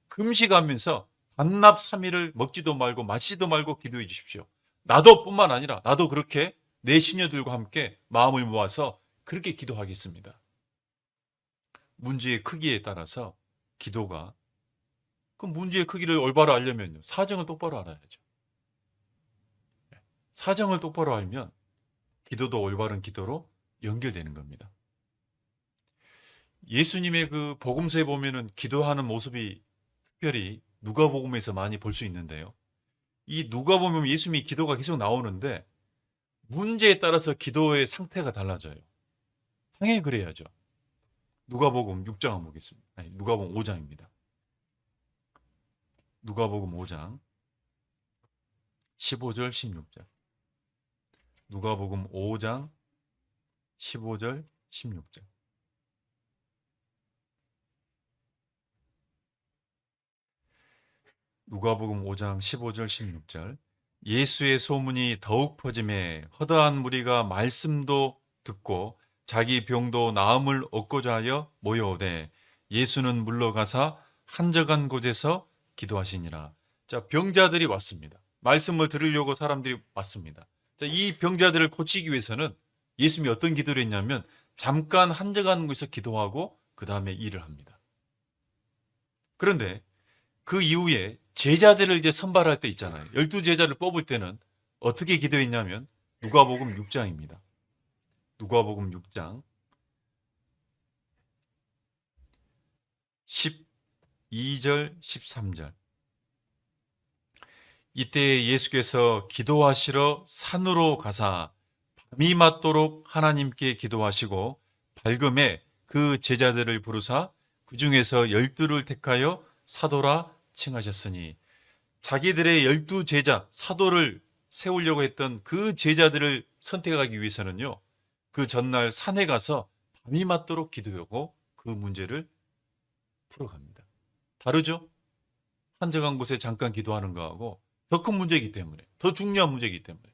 금식하면서 반납 3일을 먹지도 말고 마시지도 말고 기도해 주십시오. 나도 뿐만 아니라 나도 그렇게 내 시녀들과 함께 마음을 모아서 그렇게 기도하겠습니다. 문제의 크기에 따라서 기도가 그 문제의 크기를 올바로 알려면요. 사정을 똑바로 알아야죠. 사정을 똑바로 알면 기도도 올바른 기도로 연결되는 겁니다. 예수님의 그 복음서에 보면은 기도하는 모습이 특별히 누가복음에서 많이 볼 수 있는데요. 이 누가복음 예수님이 기도가 계속 나오는데 문제에 따라서 기도의 상태가 달라져요. 당연히 그래야죠. 누가복음 6장 한번 보겠습니다. 아니, 누가복음 5장입니다. 누가복음 5장 15절 16절. 누가복음 5장 15절 16절. 누가복음 5장 15절 16절. 예수의 소문이 더욱 퍼짐에 허다한 무리가 말씀도 듣고 자기 병도 나음을 얻고자 하여 모여오되 예수는 물러가사 한적한 곳에서 기도하시니라. 자, 병자들이 왔습니다. 말씀을 들으려고 사람들이 왔습니다. 자, 이 병자들을 고치기 위해서는 예수님이 어떤 기도를 했냐면 잠깐 한적한 곳에서 기도하고 그 다음에 일을 합니다. 그런데 그 이후에 제자들을 이제 선발할 때 있잖아요. 12제자를 뽑을 때는 어떻게 기도했냐면 누가복음 6장입니다. 누가복음 6장 12절 13절. 이때 예수께서 기도하시러 산으로 가사 밤이 맞도록 하나님께 기도하시고 밝음에 그 제자들을 부르사 그 중에서 12를 택하여 사도라 칭하셨으니, 자기들의 12제자 사도를 세우려고 했던 그 제자들을 선택하기 위해서는요, 그 전날 산에 가서 밤이 맞도록 기도하고 그 문제를 풀어갑니다. 다르죠? 한적한 곳에 잠깐 기도하는 거하고 더 큰 문제이기 때문에, 더 중요한 문제이기 때문에.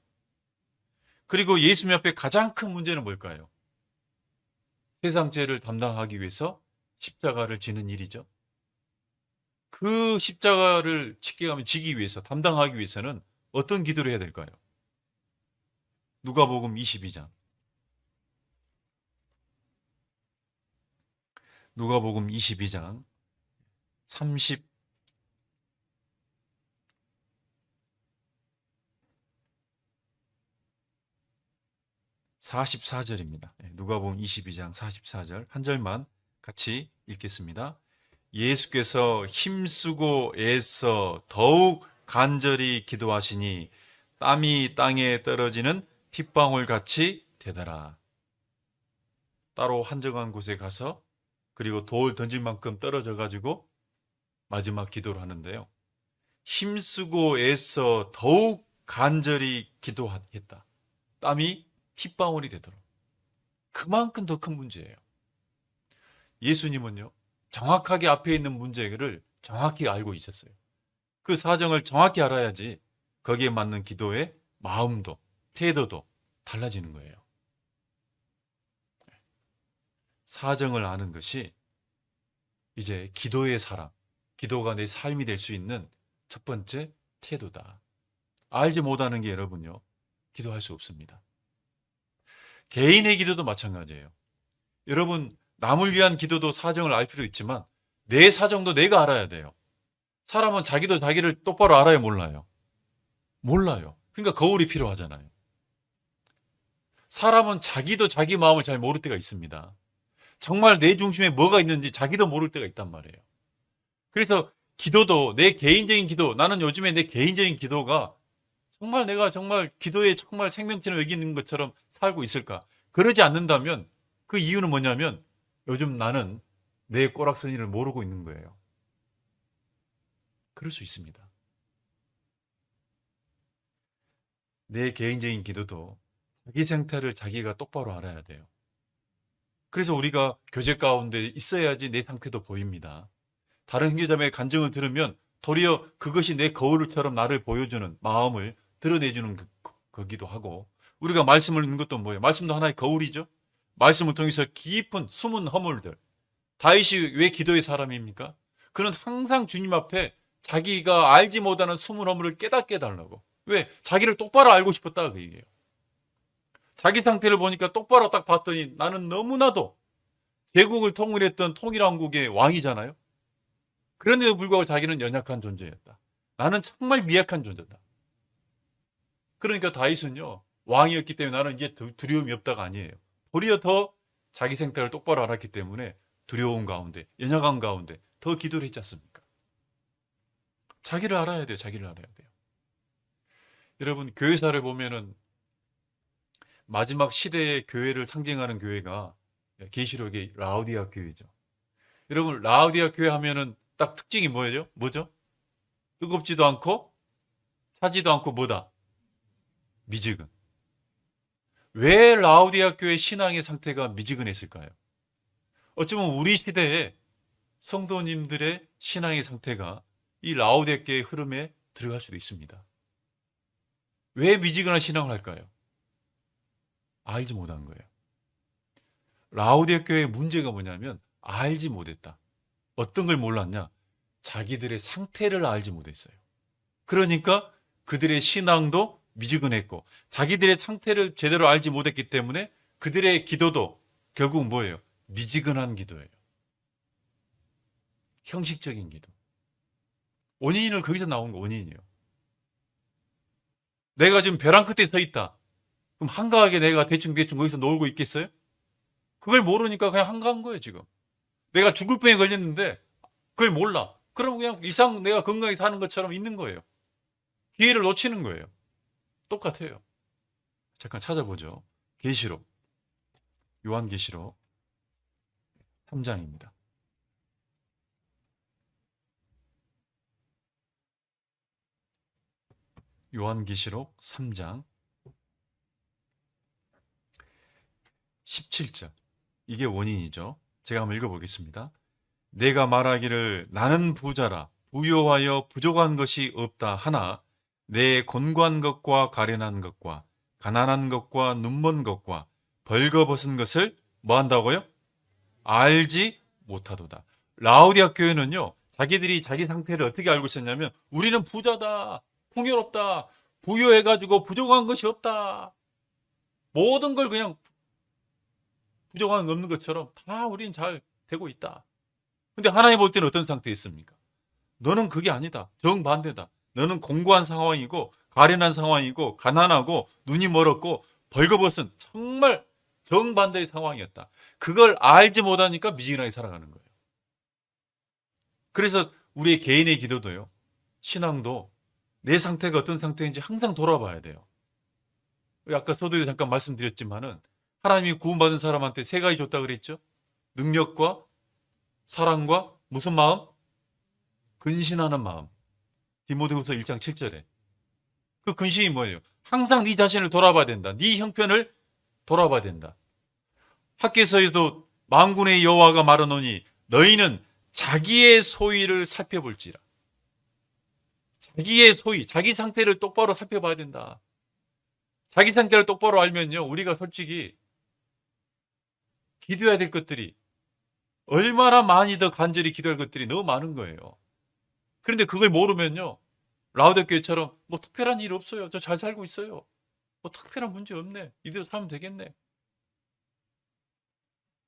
그리고 예수님 앞에 가장 큰 문제는 뭘까요? 세상 죄를 담당하기 위해서 십자가를 지는 일이죠. 그 십자가를 지기 위해서, 담당하기 위해서는 어떤 기도를 해야 될까요? 누가복음 22장. 누가복음 22장 44절입니다. 누가복음 22장 44절 한 절만 같이 읽겠습니다. 예수께서 힘쓰고 애써 더욱 간절히 기도하시니 땀이 땅에 떨어지는 핏방울 같이 되더라. 따로 한적한 곳에 가서 그리고 돌 던질 만큼 떨어져 가지고 마지막 기도를 하는데요. 힘쓰고 애써 더욱 간절히 기도했다. 땀이 핏방울이 되도록. 그만큼 더 큰 문제예요. 예수님은요, 정확하게 앞에 있는 문제를 정확히 알고 있었어요. 그 사정을 정확히 알아야지 거기에 맞는 기도의 마음도 태도도 달라지는 거예요. 사정을 아는 것이 이제 기도의 사랑, 기도가 내 삶이 될 수 있는 첫 번째 태도다. 알지 못하는 게 여러분요, 기도할 수 없습니다. 개인의 기도도 마찬가지예요. 여러분, 남을 위한 기도도 사정을 알 필요 있지만 내 사정도 내가 알아야 돼요. 사람은 자기도 자기를 똑바로 알아야 몰라요. 몰라요. 그러니까 거울이 필요하잖아요. 사람은 자기도 자기 마음을 잘 모를 때가 있습니다. 정말 내 중심에 뭐가 있는지 자기도 모를 때가 있단 말이에요. 그래서 기도도 내 개인적인 기도, 나는 요즘에 내 개인적인 기도가 정말 내가 정말 기도에 정말 생명체를 여기는 것처럼 살고 있을까? 그러지 않는다면 그 이유는 뭐냐면 요즘 나는 내 꼬락서니를 모르고 있는 거예요. 그럴 수 있습니다. 내 개인적인 기도도 자기 상태를 자기가 똑바로 알아야 돼요. 그래서 우리가 교제 가운데 있어야지 내 상태도 보입니다. 다른 형제자매의 간증을 들으면 도리어 그것이 내 거울처럼 나를 보여주는 마음을 드러내주는 거기도 하고, 우리가 말씀을 읽는 것도 뭐예요? 말씀도 하나의 거울이죠. 말씀을 통해서 깊은 숨은 허물들. 다윗이 왜 기도의 사람입니까? 그는 항상 주님 앞에 자기가 알지 못하는 숨은 허물을 깨닫게 해달라고. 왜? 자기를 똑바로 알고 싶었다 그 얘기예요. 자기 상태를 보니까 똑바로 딱 봤더니 나는 너무나도 제국을 통일했던 통일왕국의 왕이잖아요. 그런데도 불구하고 자기는 연약한 존재였다. 나는 정말 미약한 존재다. 그러니까 다윗은요, 왕이었기 때문에 나는 이제 두려움이 없다가 아니에요. 도리어 더 자기 생태를 똑바로 알았기 때문에 두려움 가운데, 연약함 가운데 더 기도를 했지 않습니까? 자기를 알아야 돼요. 자기를 알아야 돼요. 여러분, 교회사를 보면은 마지막 시대의 교회를 상징하는 교회가 계시록의 라우디아 교회죠. 여러분, 라우디아 교회 하면은 딱 특징이 뭐예요? 뭐죠? 뜨겁지도 않고 차지도 않고 뭐다? 미지근. 왜 라우디아 교회 신앙의 상태가 미지근했을까요? 어쩌면 우리 시대의 성도님들의 신앙의 상태가 이 라우디아 교회의 흐름에 들어갈 수도 있습니다. 왜 미지근한 신앙을 할까요? 알지 못한 거예요. 라우디아 교회의 문제가 뭐냐면 알지 못했다. 어떤 걸 몰랐냐? 자기들의 상태를 알지 못했어요. 그러니까 그들의 신앙도 미지근했고 자기들의 상태를 제대로 알지 못했기 때문에 그들의 기도도 결국 뭐예요? 미지근한 기도예요. 형식적인 기도. 원인을 거기서 나온 거 원인이에요. 내가 지금 벼랑 끝에 서 있다. 그럼 한가하게 내가 대충 거기서 놀고 있겠어요? 그걸 모르니까 그냥 한가한 거예요, 지금. 내가 죽을 병에 걸렸는데 그걸 몰라. 그럼 그냥 일상 내가 건강하게 사는 것처럼 있는 거예요. 기회를 놓치는 거예요. 똑같아요. 잠깐 찾아보죠. 계시록. 요한계시록 3장입니다. 요한계시록 3장 17절. 이게 원인이죠. 제가 한번 읽어보겠습니다. 내가 말하기를 나는 부자라 부요하여 부족한 것이 없다 하나 내 곤고한 것과 가련한 것과 가난한 것과 눈먼 것과 벌거벗은 것을 뭐 한다고요? 알지 못하도다. 라우디아 교회는요, 자기들이 자기 상태를 어떻게 알고 있었냐면 우리는 부자다, 풍요롭다, 부유해가지고 부족한 것이 없다. 모든 걸 그냥 부족한 거 없는 것처럼 다 우리는 잘 되고 있다. 근데 하나님 볼 때는 어떤 상태에 있습니까? 너는 그게 아니다. 정반대다. 너는 공고한 상황이고 가련한 상황이고 가난하고 눈이 멀었고 벌거벗은 정말 정반대의 상황이었다. 그걸 알지 못하니까 미지근하게 살아가는 거예요. 그래서 우리의 개인의 기도도요. 신앙도 내 상태가 어떤 상태인지 항상 돌아봐야 돼요. 아까 서두에 잠깐 말씀드렸지만은 하나님이 구원받은 사람한테 세 가지 줬다 그랬죠. 능력과 사랑과 무슨 마음? 근신하는 마음. 디모데후서 1장 7절에. 그 근신이 뭐예요? 항상 네 자신을 돌아봐야 된다. 네 형편을 돌아봐야 된다. 학개서에도 만군의 여호와가 말하노니 너희는 자기의 소위를 살펴볼지라. 자기의 소위, 자기 상태를 똑바로 살펴봐야 된다. 자기 상태를 똑바로 알면요, 우리가 솔직히 기도해야 될 것들이 얼마나 많이 더 간절히 기도할 것들이 너무 많은 거예요. 그런데 그걸 모르면요, 라우디아 교회처럼 뭐 특별한 일 없어요. 저 잘 살고 있어요. 뭐 특별한 문제 없네. 이대로 살면 되겠네.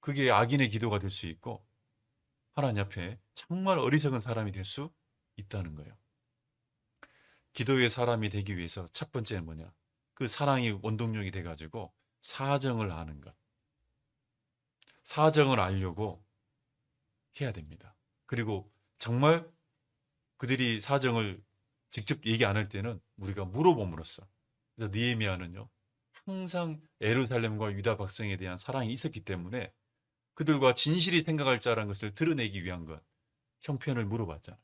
그게 악인의 기도가 될 수 있고 하나님 앞에 정말 어리석은 사람이 될 수 있다는 거예요. 기도의 사람이 되기 위해서 첫 번째는 뭐냐? 그 사랑이 원동력이 돼가지고 사정을 아는 것. 사정을 알려고 해야 됩니다. 그리고 정말 그들이 사정을 직접 얘기 안 할 때는 우리가 물어봄으로써. 그래서 느헤미야는요, 항상 예루살렘과 유다 백성에 대한 사랑이 있었기 때문에 그들과 진실이 생각할 자라는 것을 드러내기 위한 것, 형편을 물어봤잖아요.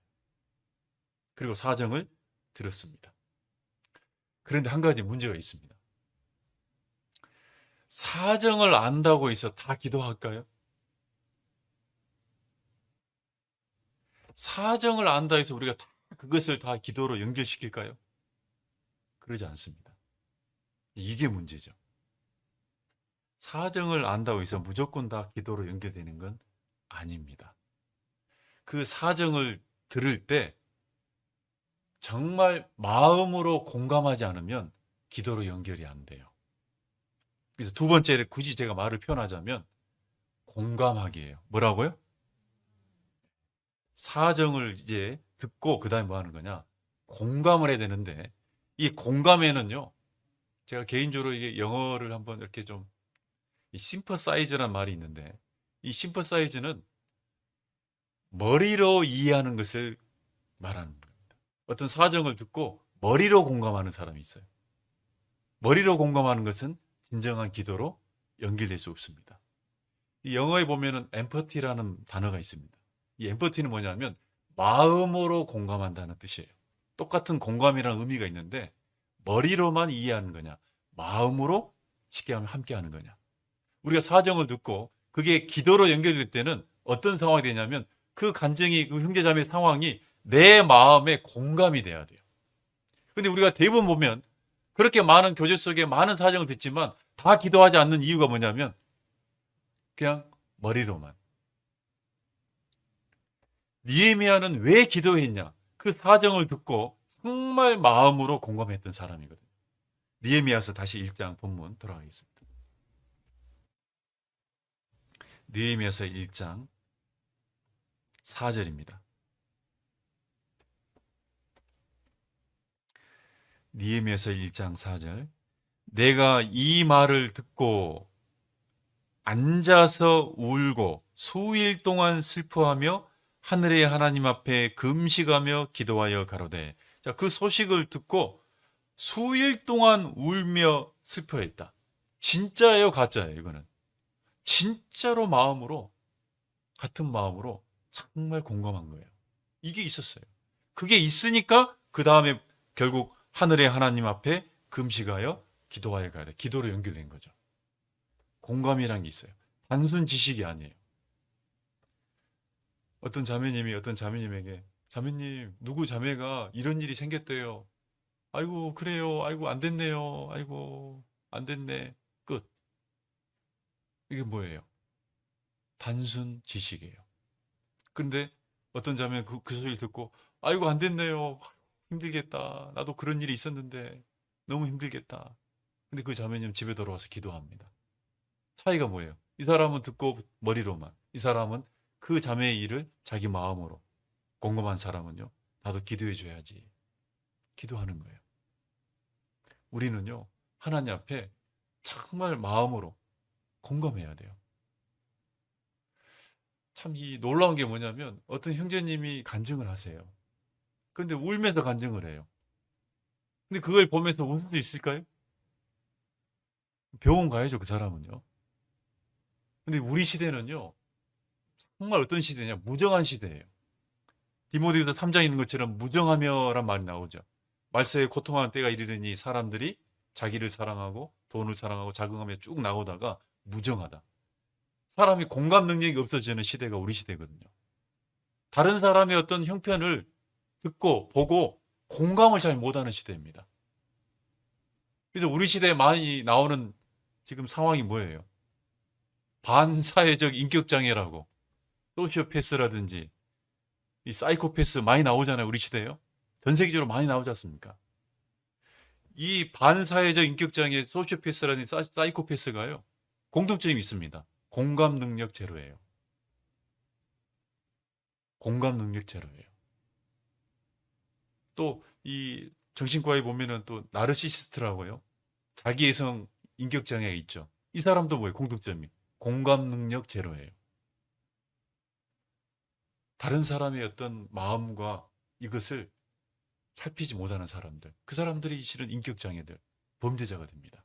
그리고 사정을 들었습니다. 그런데 한 가지 문제가 있습니다. 사정을 안다고 해서 다 기도할까요? 사정을 안다 해서 우리가 다 그것을 다 기도로 연결시킬까요? 그러지 않습니다. 이게 문제죠. 사정을 안다고 해서 무조건 다 기도로 연결되는 건 아닙니다. 그 사정을 들을 때 정말 마음으로 공감하지 않으면 기도로 연결이 안 돼요. 그래서 두 번째를 굳이 제가 말을 표현하자면 공감하기예요. 뭐라고요? 사정을 이제 듣고 그 다음에 뭐 하는 거냐? 공감을 해야 되는데 이 공감에는요. 제가 개인적으로 이게 영어를 한번 이렇게 좀 이 심퍼사이즈란 말이 있는데 이 심퍼사이즈는 머리로 이해하는 것을 말하는 겁니다. 어떤 사정을 듣고 머리로 공감하는 사람이 있어요. 머리로 공감하는 것은 진정한 기도로 연결될 수 없습니다. 이 영어에 보면은 엠퍼티라는 단어가 있습니다. 이 엠퍼티는 뭐냐면 마음으로 공감한다는 뜻이에요. 똑같은 공감이라는 의미가 있는데 머리로만 이해하는 거냐, 마음으로 쉽게 하면 함께 하는 거냐. 우리가 사정을 듣고 그게 기도로 연결될 때는 어떤 상황이 되냐면 그 간증이, 그 형제자매 상황이 내 마음에 공감이 돼야 돼요. 근데 우리가 대부분 보면 그렇게 많은 교제 속에 많은 사정을 듣지만 다 기도하지 않는 이유가 뭐냐면 그냥 머리로만. 느헤미야는 왜 기도했냐? 그 사정을 듣고 정말 마음으로 공감했던 사람이거든요. 느헤미야서 다시 1장 본문 돌아가겠습니다. 느헤미야서 1장 4절입니다. 느헤미야서 1장 4절. 내가 이 말을 듣고 앉아서 울고 수일 동안 슬퍼하며 하늘의 하나님 앞에 금식하며 기도하여 가로되. 자, 그 소식을 듣고 수일 동안 울며 슬퍼했다. 진짜예요, 가짜예요, 이거는? 진짜로 마음으로, 같은 마음으로 정말 공감한 거예요. 이게 있었어요. 그게 있으니까 그 다음에 결국 하늘의 하나님 앞에 금식하여 기도하여 가야 돼. 기도로 연결된 거죠. 공감이란 게 있어요. 단순 지식이 아니에요. 어떤 자매님이 어떤 자매님에게 자매님, 누구 자매가 이런 일이 생겼대요. 아이고, 그래요. 아이고, 안 됐네요. 아이고, 안 됐네. 끝. 이게 뭐예요? 단순 지식이에요. 그런데 어떤 자매는 그 소리를 듣고 아이고, 안 됐네요. 힘들겠다. 나도 그런 일이 있었는데 너무 힘들겠다. 근데 그 자매님 집에 돌아와서 기도합니다. 차이가 뭐예요? 이 사람은 듣고 머리로만, 이 사람은 그 자매의 일을 자기 마음으로, 공감한 사람은요, 나도 기도해 줘야지. 기도하는 거예요. 우리는요, 하나님 앞에 정말 마음으로 공감해야 돼요. 참 이 놀라운 게 뭐냐면 어떤 형제님이 간증을 하세요. 그런데 울면서 간증을 해요. 근데 그걸 보면서 울 수 있을까요? 병원 가야죠, 그 사람은요. 근데 우리 시대는요, 정말 어떤 시대냐? 무정한 시대예요. 디모데후서 3장에 있는 것처럼 무정하며란 말이 나오죠. 말세에 고통하는 때가 이르르니 사람들이 자기를 사랑하고 돈을 사랑하고 자긍하며 쭉 나오다가 무정하다. 사람이 공감 능력이 없어지는 시대가 우리 시대거든요. 다른 사람의 어떤 형편을 듣고 보고 공감을 잘 못하는 시대입니다. 그래서 우리 시대에 많이 나오는 지금 상황이 뭐예요? 반사회적 인격장애라고, 소시오패스라든지 이 사이코패스 많이 나오잖아요. 우리 시대에요. 전 세계적으로 많이 나오지 않습니까? 이 반사회적 인격장애, 소시오패스라든지 사이코패스가요, 공통점이 있습니다. 공감 능력 제로예요. 공감 능력 제로예요. 또 이 정신과에 보면은 또 나르시시스트라고요. 자기애성 인격장애가 있죠. 이 사람도 뭐예요? 공통점이 공감 능력 제로예요. 다른 사람의 어떤 마음과 이것을 살피지 못하는 사람들, 그 사람들이 실은 인격장애들, 범죄자가 됩니다.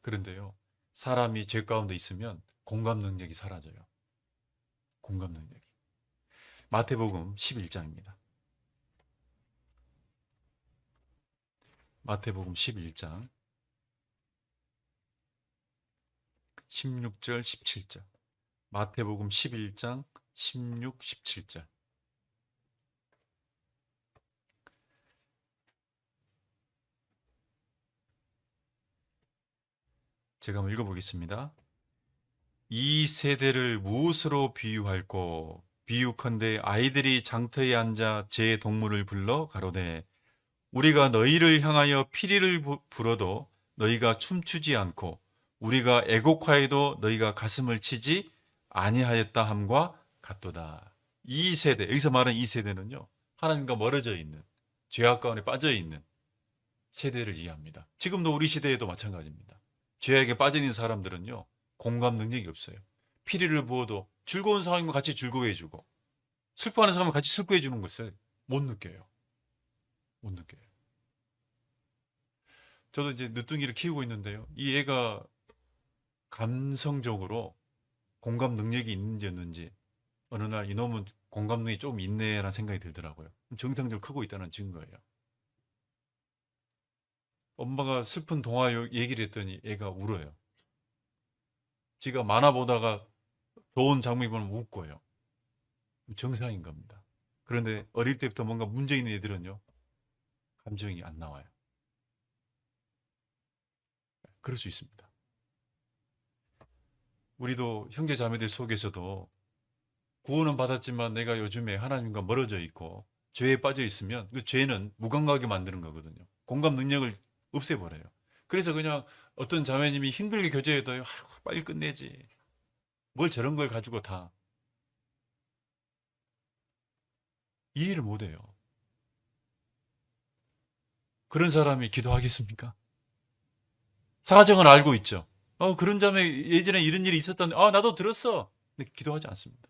그런데요, 사람이 죄 가운데 있으면 공감 능력이 사라져요. 공감 능력이. 마태복음 11장입니다. 마태복음 11장 16절 17절. 마태복음 11장 16, 17절. 제가 한번 읽어보겠습니다. 이 세대를 무엇으로 비유할꼬? 비유컨대 아이들이 장터에 앉아 제 동물을 불러 가로되 우리가 너희를 향하여 피리를 불어도 너희가 춤추지 않고 우리가 애곡하여도 너희가 가슴을 치지 아니하였다 함과 같도다. 이 세대, 여기서 말하는 이 세대는요, 하나님과 멀어져 있는, 죄악 가운데 빠져 있는 세대를 이해합니다. 지금도 우리 시대에도 마찬가지입니다. 죄악에 빠져 있는 사람들은요, 공감 능력이 없어요. 피리를 부어도 즐거운 상황이면 같이 즐거워해주고, 슬퍼하는 사람은 같이 슬퍼해주는 것을 못 느껴요. 못 느껴요. 저도 이제 늦둥이를 키우고 있는데요. 이 애가 감성적으로 공감 능력이 있는지 없는지 어느 날 이놈은 공감 능력이 좀 있네라는 생각이 들더라고요. 정상적으로 크고 있다는 증거예요. 엄마가 슬픈 동화 얘기를 했더니 애가 울어요. 지가 만화 보다가 좋은 장면 보면 웃고요. 정상인 겁니다. 그런데 어릴 때부터 뭔가 문제 있는 애들은요, 감정이 안 나와요. 그럴 수 있습니다. 우리도 형제 자매들 속에서도 구원은 받았지만 내가 요즘에 하나님과 멀어져 있고 죄에 빠져 있으면 그 죄는 무감각하게 만드는 거거든요. 공감 능력을 없애버려요. 그래서 그냥 어떤 자매님이 힘들게 교제해도 빨리 끝내지. 뭘 저런 걸 가지고 다 이해를 못해요. 그런 사람이 기도하겠습니까? 사정은 알고 있죠. 그런 자매 예전에 이런 일이 있었다는데 나도 들었어. 근데 기도하지 않습니다.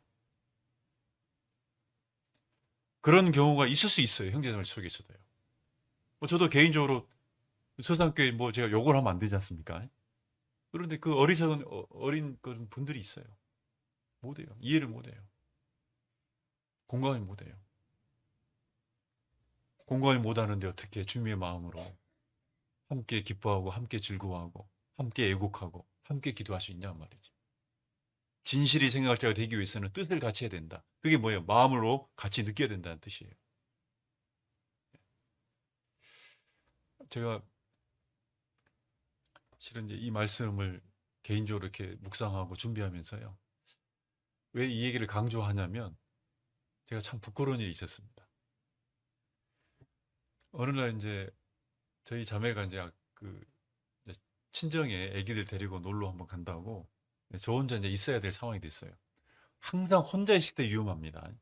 그런 경우가 있을 수 있어요. 형제자매 속에서도요. 저도 개인적으로 서산교회 제가 욕을 하면 안 되지 않습니까? 그런데 그 어리석은 어린 그런 분들이 있어요. 못해요. 이해를 못해요. 공감을 못해요. 공감을 못하는데 어떻게 주님의 마음으로 함께 기뻐하고 함께 즐거워하고 함께 애곡하고 함께 기도할 수 있냐 말이지. 진실이 생각할 자가 되기 위해서는 뜻을 같이 해야 된다. 그게 뭐예요? 마음으로 같이 느껴야 된다는 뜻이에요. 제가 실은 이제 이 말씀을 개인적으로 이렇게 묵상하고 준비하면서요. 왜 이 얘기를 강조하냐면 제가 참 부끄러운 일이 있었습니다. 어느 날 이제 저희 자매가 이제 친정에 아기들 데리고 놀러 한번 간다고 저 혼자 이제 있어야 될 상황이 됐어요. 항상 혼자 있을 때 위험합니다.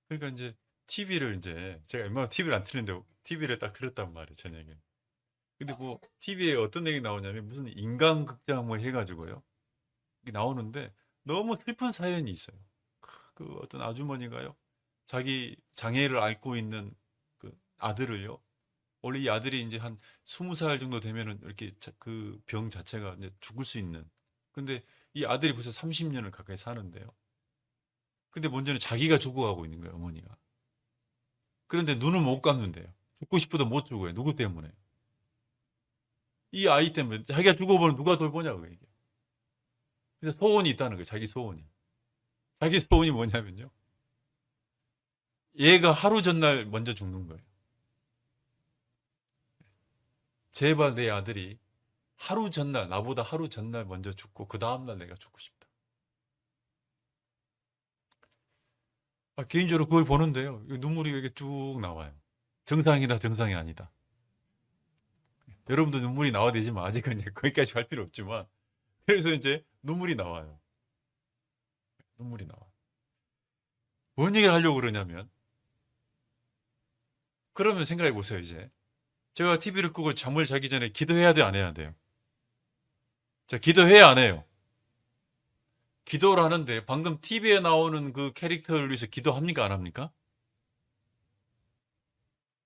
그러니까 이제 TV를 이제 제가 웬만하면 TV를 안 틀는데 TV를 딱 틀었단 말이에요, 저녁에. 근데 TV에 어떤 얘기 나오냐면 무슨 인간극장 해가지고요. 이게 나오는데 너무 슬픈 사연이 있어요. 그 어떤 아주머니가요. 자기 장애를 앓고 있는 그 아들을요. 원래 이 아들이 이제 한 20살 정도 되면은 이렇게 그 병 자체가 이제 죽을 수 있는. 근데 이 아들이 벌써 30년을 가까이 사는데요. 근데 먼저는 자기가 죽어가고 있는 거예요, 어머니가. 그런데 눈을 못 감는데요. 죽고 싶어도 못 죽어요. 누구 때문에? 이 아이 때문에. 자기가 죽어보면 누가 돌보냐고, 이게. 그래서 소원이 있다는 거예요, 자기 소원이. 자기 소원이 뭐냐면요. 얘가 하루 전날 먼저 죽는 거예요. 제발 내 아들이 하루 전날, 나보다 하루 전날 먼저 죽고 그 다음날 내가 죽고 싶다. 개인적으로 그걸 보는데요. 눈물이 이렇게 쭉 나와요. 정상이다, 정상이 아니다. 여러분도 눈물이 나와야 되지만 아직은 이제 거기까지 갈 필요 없지만 그래서 이제 눈물이 나와요. 눈물이 나와. 뭔 얘기를 하려고 그러냐면 그러면 생각해 보세요, 이제. 제가 TV를 끄고 잠을 자기 전에 기도해야 돼, 안 해야 돼요? 자, 기도해야 안 해요? 기도를 하는데 방금 TV에 나오는 그 캐릭터를 위해서 기도합니까, 안 합니까?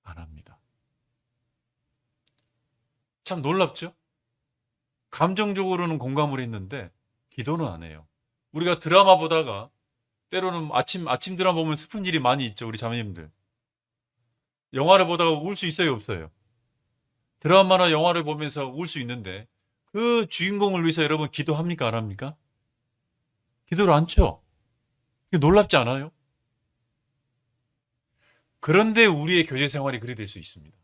안 합니다. 참 놀랍죠? 감정적으로는 공감을 했는데 기도는 안 해요. 우리가 드라마 보다가 때로는 아침 드라마 보면 슬픈 일이 많이 있죠, 우리 자매님들. 영화를 보다가 울 수 있어요, 없어요? 드라마나 영화를 보면서 울 수 있는데 그 주인공을 위해서 여러분 기도합니까, 안 합니까? 기도를 안 쳐. 이게 놀랍지 않아요? 그런데 우리의 교제 생활이 그리 될 수 있습니다.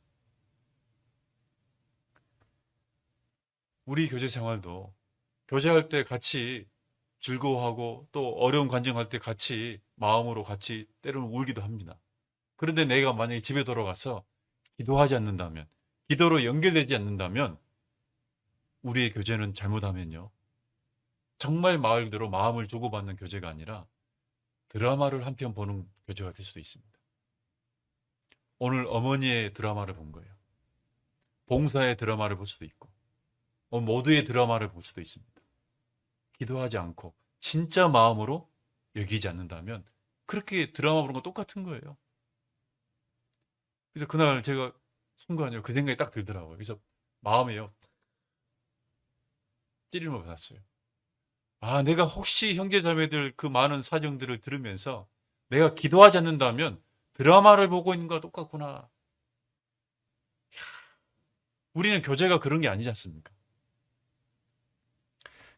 우리 교제 생활도 교제할 때 같이 즐거워하고 또 어려운 관정할 때 같이 마음으로 같이 때로는 울기도 합니다. 그런데 내가 만약에 집에 돌아가서 기도하지 않는다면, 기도로 연결되지 않는다면 우리의 교제는 잘못하면요. 정말 말 그대로 마음을 주고받는 교제가 아니라 드라마를 한 편 보는 교제가 될 수도 있습니다. 오늘 어머니의 드라마를 본 거예요. 봉사의 드라마를 볼 수도 있고 모두의 드라마를 볼 수도 있습니다. 기도하지 않고 진짜 마음으로 여기지 않는다면 그렇게 드라마 보는 거 똑같은 거예요. 그래서 그날 제가 순간요 그 생각이 딱 들더라고요. 그래서 마음에요 찌림을 받았어요. 아, 내가 혹시 형제자매들 그 많은 사정들을 들으면서 내가 기도하지 않는다면 드라마를 보고 있는 거와 똑같구나. 이야, 우리는 교제가 그런 게 아니지 않습니까?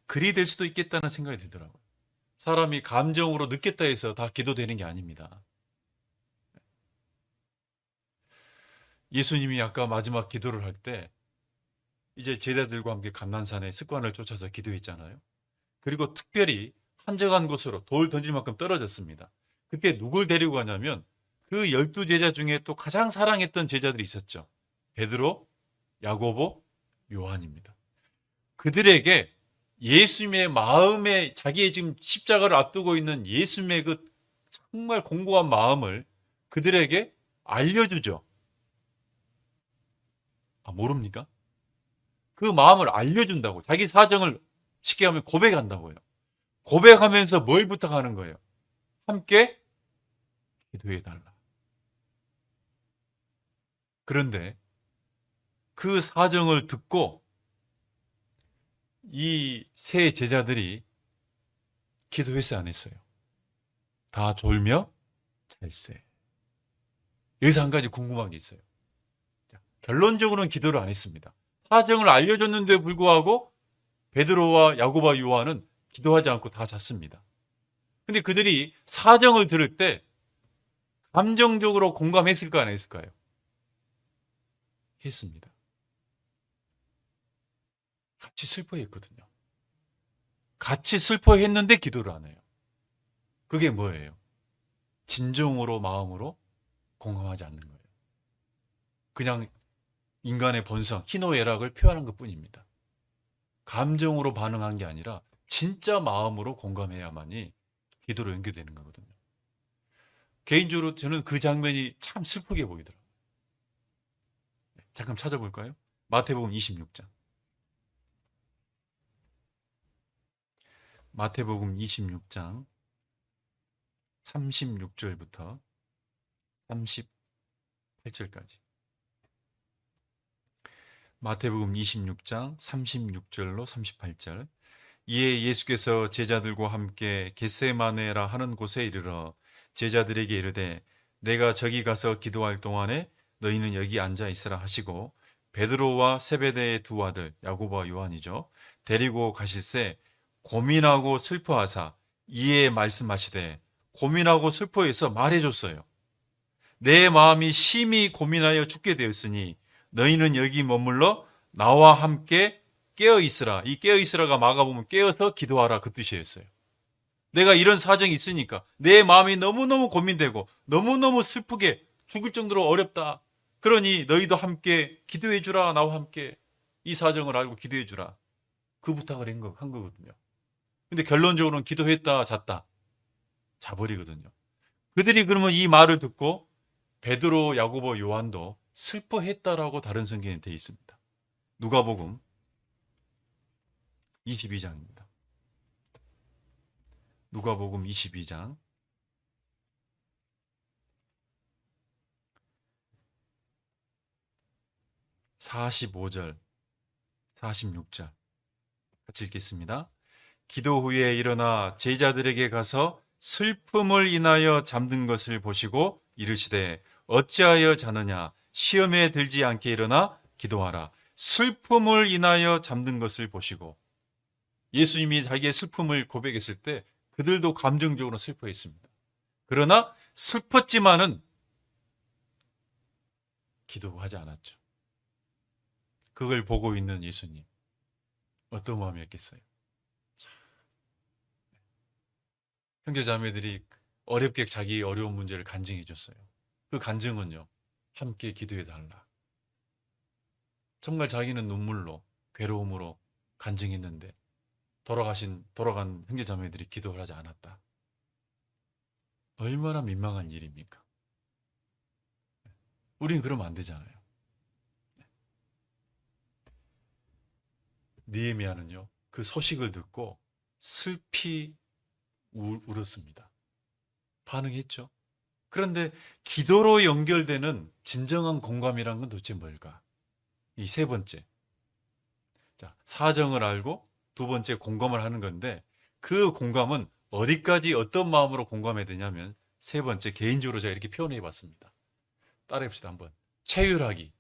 그리 될 수도 있겠다는 생각이 들더라고요. 사람이 감정으로 느꼈다 해서 다 기도되는 게 아닙니다. 예수님이 아까 마지막 기도를 할 때 이제 제자들과 함께 감난산에 습관을 쫓아서 기도했잖아요. 그리고 특별히 한적한 곳으로 돌 던질 만큼 떨어졌습니다. 그때 누굴 데리고 가냐면 그 12제자 중에 또 가장 사랑했던 제자들이 있었죠. 베드로, 야고보, 요한입니다. 그들에게 예수님의 마음에 자기의 지금 십자가를 앞두고 있는 예수님의 그 정말 공고한 마음을 그들에게 알려주죠. 아, 모릅니까? 그 마음을 알려준다고. 자기 사정을 쉽게 하면 고백한다고요. 고백하면서 뭘 부탁하는 거예요? 함께 기도해달라. 그런데 그 사정을 듣고 이 세 제자들이 기도했어요, 안 했어요? 다 졸며 잘세. 여기서 한 가지 궁금한 게 있어요. 결론적으로는 기도를 안 했습니다. 사정을 알려줬는데 불구하고 베드로와 야고보와 요한은 기도하지 않고 다 잤습니다. 근데 그들이 사정을 들을 때 감정적으로 공감했을까 안 했을까요? 했습니다. 같이 슬퍼했거든요. 같이 슬퍼했는데 기도를 안 해요. 그게 뭐예요? 진정으로 마음으로 공감하지 않는 거예요. 그냥 인간의 본성, 희노애락을 표현한 것뿐입니다. 감정으로 반응한 게 아니라 진짜 마음으로 공감해야만이 기도로 연결되는 거거든요. 개인적으로 저는 그 장면이 참 슬프게 보이더라고요. 잠깐 찾아볼까요? 마태복음 26장. 마태복음 26장 36절부터 38절까지. 마태복음 26장 36절로 38절. 이에 예수께서 제자들과 함께 겟세마네라 하는 곳에 이르러 제자들에게 이르되 내가 저기 가서 기도할 동안에 너희는 여기 앉아 있으라 하시고 베드로와 세베대의 두 아들 야고보와 요한이죠. 데리고 가실새 고민하고 슬퍼하사 이에 말씀하시되 고민하고 슬퍼해서 말해줬어요. 내 마음이 심히 고민하여 죽게 되었으니 너희는 여기 머물러 나와 함께 깨어 있으라. 이 깨어 있으라가 마가복음 깨어서 기도하라 그 뜻이었어요. 내가 이런 사정이 있으니까 내 마음이 너무너무 고민되고 너무너무 슬프게 죽을 정도로 어렵다. 그러니 너희도 함께 기도해 주라. 나와 함께 이 사정을 알고 기도해 주라. 그 부탁을 한 거거든요. 근데 결론적으로는 기도했다 잤다. 자버리거든요. 그들이 그러면 이 말을 듣고 베드로, 야고보, 요한도 슬퍼했다라고 다른 성경에 되어 있습니다. 누가복음 22장입니다. 누가복음 22장 45절, 46절 같이 읽겠습니다. 기도 후에 일어나 제자들에게 가서 슬픔을 인하여 잠든 것을 보시고 이르시되 어찌하여 자느냐 시험에 들지 않게 일어나 기도하라. 슬픔을 인하여 잠든 것을 보시고 예수님이 자기의 슬픔을 고백했을 때 그들도 감정적으로 슬퍼했습니다. 그러나 슬펐지만은 기도하지 않았죠. 그걸 보고 있는 예수님. 어떤 마음이었겠어요? 형제 자매들이 어렵게 자기 어려운 문제를 간증해 줬어요. 그 간증은요, 함께 기도해 달라. 정말 자기는 눈물로, 괴로움으로 간증했는데 돌아간 형제 자매들이 기도를 하지 않았다. 얼마나 민망한 일입니까? 우린 그러면 안 되잖아요. 느헤미야는요, 그 소식을 듣고 슬피 울었습니다. 반응했죠. 그런데 기도로 연결되는 진정한 공감이란 건 도대체 뭘까? 이 세 번째. 자, 사정을 알고 두 번째 공감을 하는 건데, 그 공감은 어디까지 어떤 마음으로 공감해야 되냐면, 세 번째 개인적으로 제가 이렇게 표현해 봤습니다. 따라해 봅시다 한번. 체휼하기.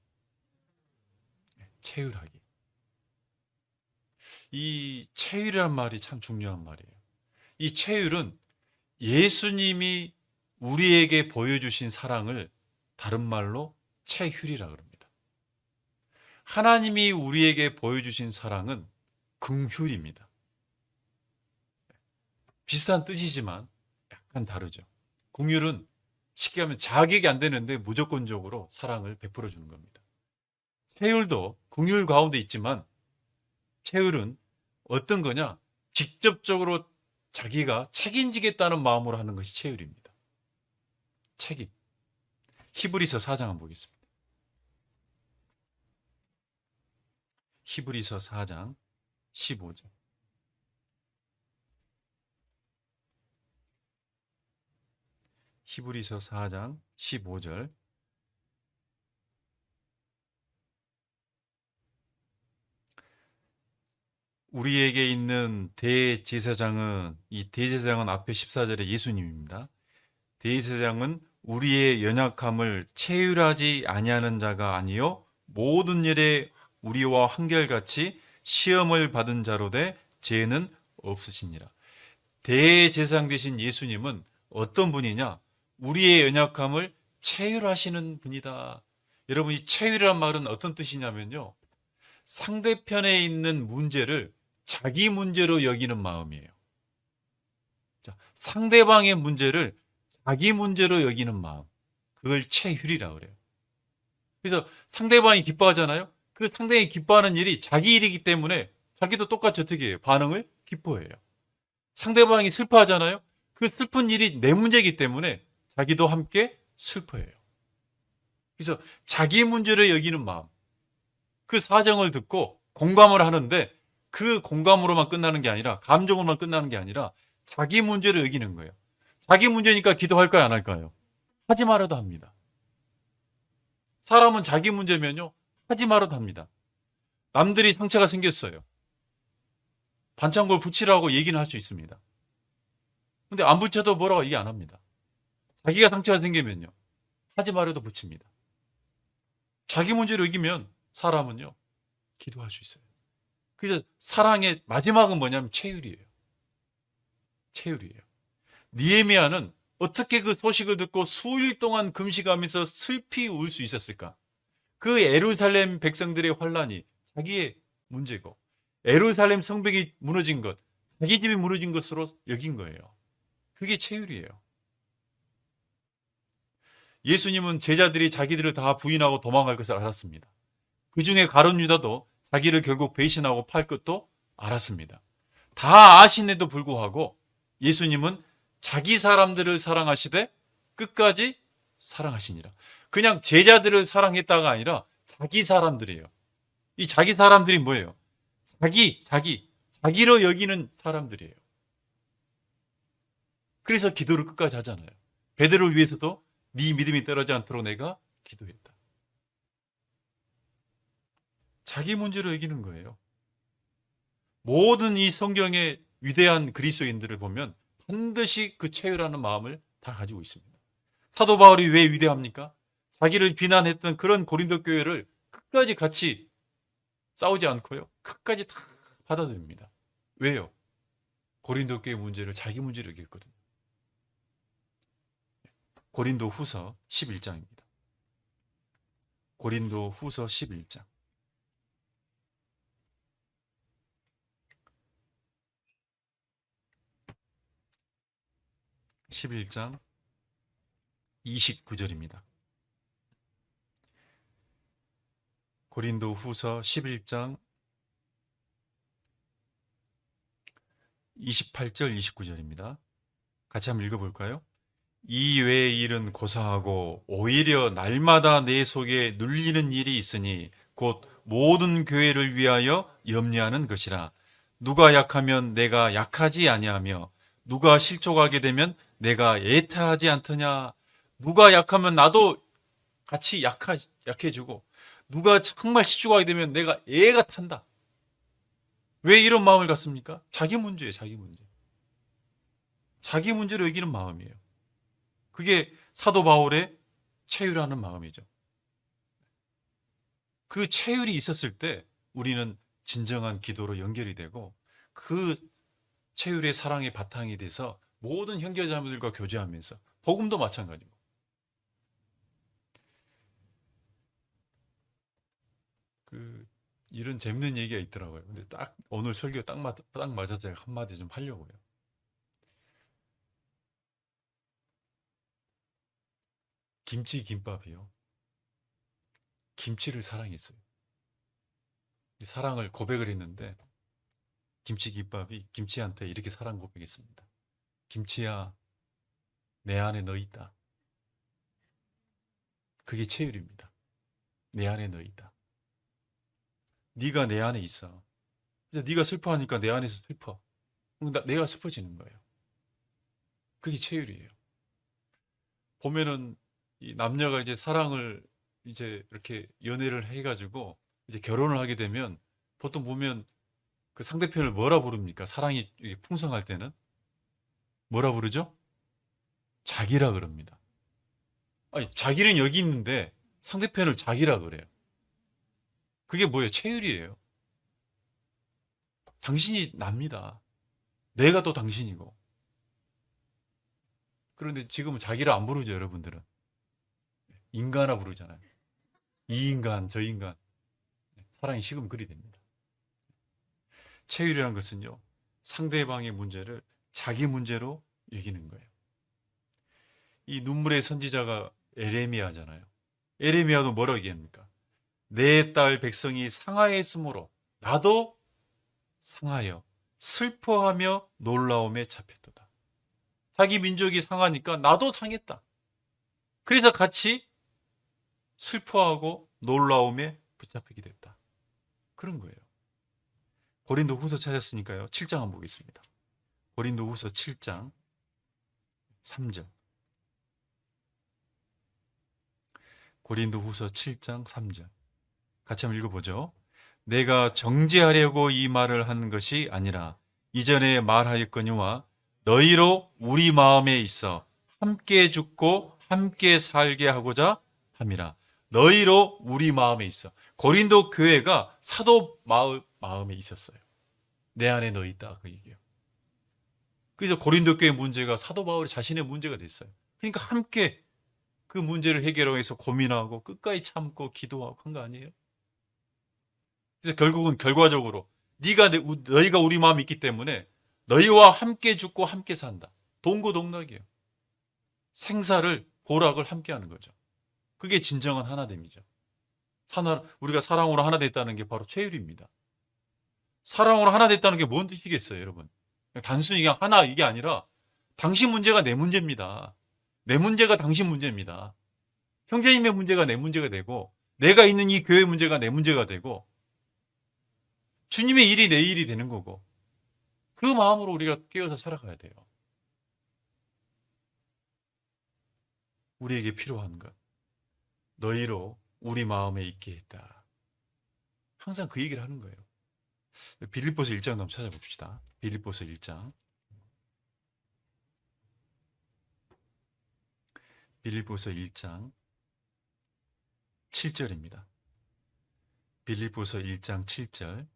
체휼하기. 이 체휼이란 말이 참 중요한 말이에요. 이 체휼은 예수님이 우리에게 보여주신 사랑을 다른 말로 체휼이라 그럽니다. 하나님이 우리에게 보여주신 사랑은 긍휼입니다. 비슷한 뜻이지만 약간 다르죠. 긍휼은 쉽게 하면 자격이 안 되는데 무조건적으로 사랑을 베풀어 주는 겁니다. 체휼도 긍휼 가운데 있지만 체휼은 어떤 거냐? 직접적으로 자기가 책임지겠다는 마음으로 하는 것이 체휼입니다. 책임. 히브리서 4장 한번 보겠습니다. 히브리서 4장 15절. 히브리서 4장 15절. 우리에게 있는 대제사장은, 이 대제사장은 앞에 14절에 예수님입니다. 대제사장은 우리의 연약함을 체휼하지 아니하는 자가 아니요 모든 일에 우리와 한결같이 시험을 받은 자로 돼 죄는 없으시니라. 대제사장 되신 예수님은 어떤 분이냐? 우리의 연약함을 체휼하시는 분이다. 여러분, 이 체휼이란 말은 어떤 뜻이냐면요, 상대편에 있는 문제를 자기 문제로 여기는 마음이에요. 자, 상대방의 문제를 자기 문제로 여기는 마음, 그걸 체휼이라고 그래요. 그래서 상대방이 기뻐하잖아요. 그 상대방이 기뻐하는 일이 자기 일이기 때문에 자기도 똑같이 어떻게 해요? 반응을 기뻐해요. 상대방이 슬퍼하잖아요. 그 슬픈 일이 내 문제이기 때문에 자기도 함께 슬퍼해요. 그래서 자기 문제로 여기는 마음, 그 사정을 듣고 공감을 하는데, 그 공감으로만 끝나는 게 아니라, 감정으로만 끝나는 게 아니라 자기 문제로 여기는 거예요. 자기 문제니까 기도할까요, 안 할까요? 하지 말아도 합니다. 사람은 자기 문제면요, 하지 말아도 합니다. 남들이 상처가 생겼어요. 반창고를 붙이라고 얘기는 할 수 있습니다. 근데 안 붙여도 뭐라고 얘기 안 합니다. 자기가 상처가 생기면요, 하지 말아도 붙입니다. 자기 문제로 여기면 사람은요, 기도할 수 있어요. 그래서 사랑의 마지막은 뭐냐면 체휼이에요. 체휼이에요. 느헤미야는 어떻게 그 소식을 듣고 수일 동안 금식하면서 슬피 울 수 있었을까? 그 예루살렘 백성들의 환란이 자기의 문제고, 예루살렘 성벽이 무너진 것, 자기 집이 무너진 것으로 여긴 거예요. 그게 체휼이에요. 예수님은 제자들이 자기들을 다 부인하고 도망갈 것을 알았습니다. 그 중에 가룟 유다도 자기를 결국 배신하고 팔 것도 알았습니다. 다 아신에도 불구하고 예수님은 자기 사람들을 사랑하시되 끝까지 사랑하시니라. 그냥 제자들을 사랑했다가 아니라 자기 사람들이에요. 이 자기 사람들이 뭐예요? 자기로 여기는 사람들이에요. 그래서 기도를 끝까지 하잖아요. 베드로를 위해서도 네 믿음이 떨어지지 않도록 내가 기도했다. 자기 문제로 여기는 거예요. 모든 이 성경의 위대한 그리스도인들을 보면 반드시 그 체휼하는 마음을 다 가지고 있습니다. 사도 바울이 왜 위대합니까? 자기를 비난했던 그런 고린도 교회를 끝까지 같이 싸우지 않고요, 끝까지 다 받아들입니다. 왜요? 고린도 교회 문제를 자기 문제로 여겼거든요. 고린도 후서 11장입니다. 고린도 후서 11장. 11장 29절입니다. 고린도 후서 11장 28절 29절입니다. 같이 한번 읽어볼까요? 이 외의 일은 고사하고 오히려 날마다 내 속에 눌리는 일이 있으니 곧 모든 교회를 위하여 염려하는 것이라. 누가 약하면 내가 약하지 아니하며 누가 실족하게 되면 내가 애타하지 않더냐. 누가 약하면 나도 같이 약해지고 누가 정말 실족하게 되면 내가 애가 탄다. 왜 이런 마음을 갖습니까? 자기 문제예요. 자기 문제. 자기 문제로 여기는 마음이에요. 그게 사도 바울의 체휼하는 마음이죠. 그 체휼이 있었을 때 우리는 진정한 기도로 연결이 되고 그 체휼의 사랑의 바탕이 돼서 모든 형제자매들과 교제하면서 복음도 마찬가지고. 이런 재밌는 얘기가 있더라고요. 근데 딱 오늘 설교 딱 맞아서 제가 한마디 좀 하려고요. 김밥이요. 김치를 사랑했어요. 사랑을 고백을 했는데 김밥이 김치한테 이렇게 사랑 고백했습니다. 김치야, 내 안에 너 있다. 그게 체휼입니다. 내 안에 너 있다. 네가 내 안에 있어. 그래서 네가 슬퍼하니까 내 안에서 슬퍼. 내가 슬퍼지는 거예요. 그게 체휼이에요. 보면은 이 남녀가 이제 사랑을 이제 이렇게 연애를 해가지고 이제 결혼을 하게 되면 보통 보면 그 상대편을 뭐라 부릅니까? 사랑이 풍성할 때는 뭐라 부르죠? 자기라 그럽니다. 아니, 자기는 여기 있는데 상대편을 자기라 그래요. 그게 뭐예요? 체휼이에요. 당신이 납니다. 내가 또 당신이고. 그런데 지금은 자기를 안 부르죠, 여러분들은. 인간아 부르잖아요. 이 인간, 저 인간. 사랑이 식으면 그리 됩니다. 체휼이라는 것은요, 상대방의 문제를 자기 문제로 여기는 거예요. 이 눈물의 선지자가 에레미야잖아요. 에레미야도 뭐라고 얘기합니까? 내 딸 백성이 상하였으므로 나도 상하여 슬퍼하며 놀라움에 잡혔도다. 자기 민족이 상하니까 나도 상했다. 그래서 같이 슬퍼하고 놀라움에 붙잡히게 됐다. 그런 거예요. 고린도 후서 찾았으니까요. 7장 한번 보겠습니다. 고린도 후서 7장 3절. 고린도 후서 7장 3절. 같이 한번 읽어보죠. 내가 정죄하려고 이 말을 한 것이 아니라 이전에 말하였거니와 너희로 우리 마음에 있어 함께 죽고 함께 살게 하고자 함이라. 너희로 우리 마음에 있어. 고린도 교회가 사도 마음에 있었어요. 내 안에 너 있다 그 얘기예요. 그래서 고린도 교회 문제가 사도 바울이 자신의 문제가 됐어요. 그러니까 함께 그 문제를 해결하기 위해서 고민하고 끝까지 참고 기도하고 한 거 아니에요? 그래서 결국은 결과적으로 너희가 우리 마음에 있기 때문에 너희와 함께 죽고 함께 산다. 동고동락이에요. 생사를 고락을 함께 하는 거죠. 그게 진정한 하나됨이죠. 우리가 사랑으로 하나 됐다는 게 바로 체휼입니다. 사랑으로 하나 됐다는 게 뭔 뜻이겠어요, 여러분? 단순히 그냥 하나 이게 아니라 당신 문제가 내 문제입니다. 내 문제가 당신 문제입니다. 형제님의 문제가 내 문제가 되고 내가 있는 이 교회 문제가 내 문제가 되고 주님의 일이 내 일이 되는 거고 그 마음으로 우리가 깨어서 살아가야 돼요. 우리에게 필요한 것. 너희로 우리 마음에 있게 했다. 항상 그 얘기를 하는 거예요. 빌립보서 1장 한번 찾아봅시다. 빌립보서 1장. 빌립보서 1장 7절입니다. 빌립보서 1장 7절.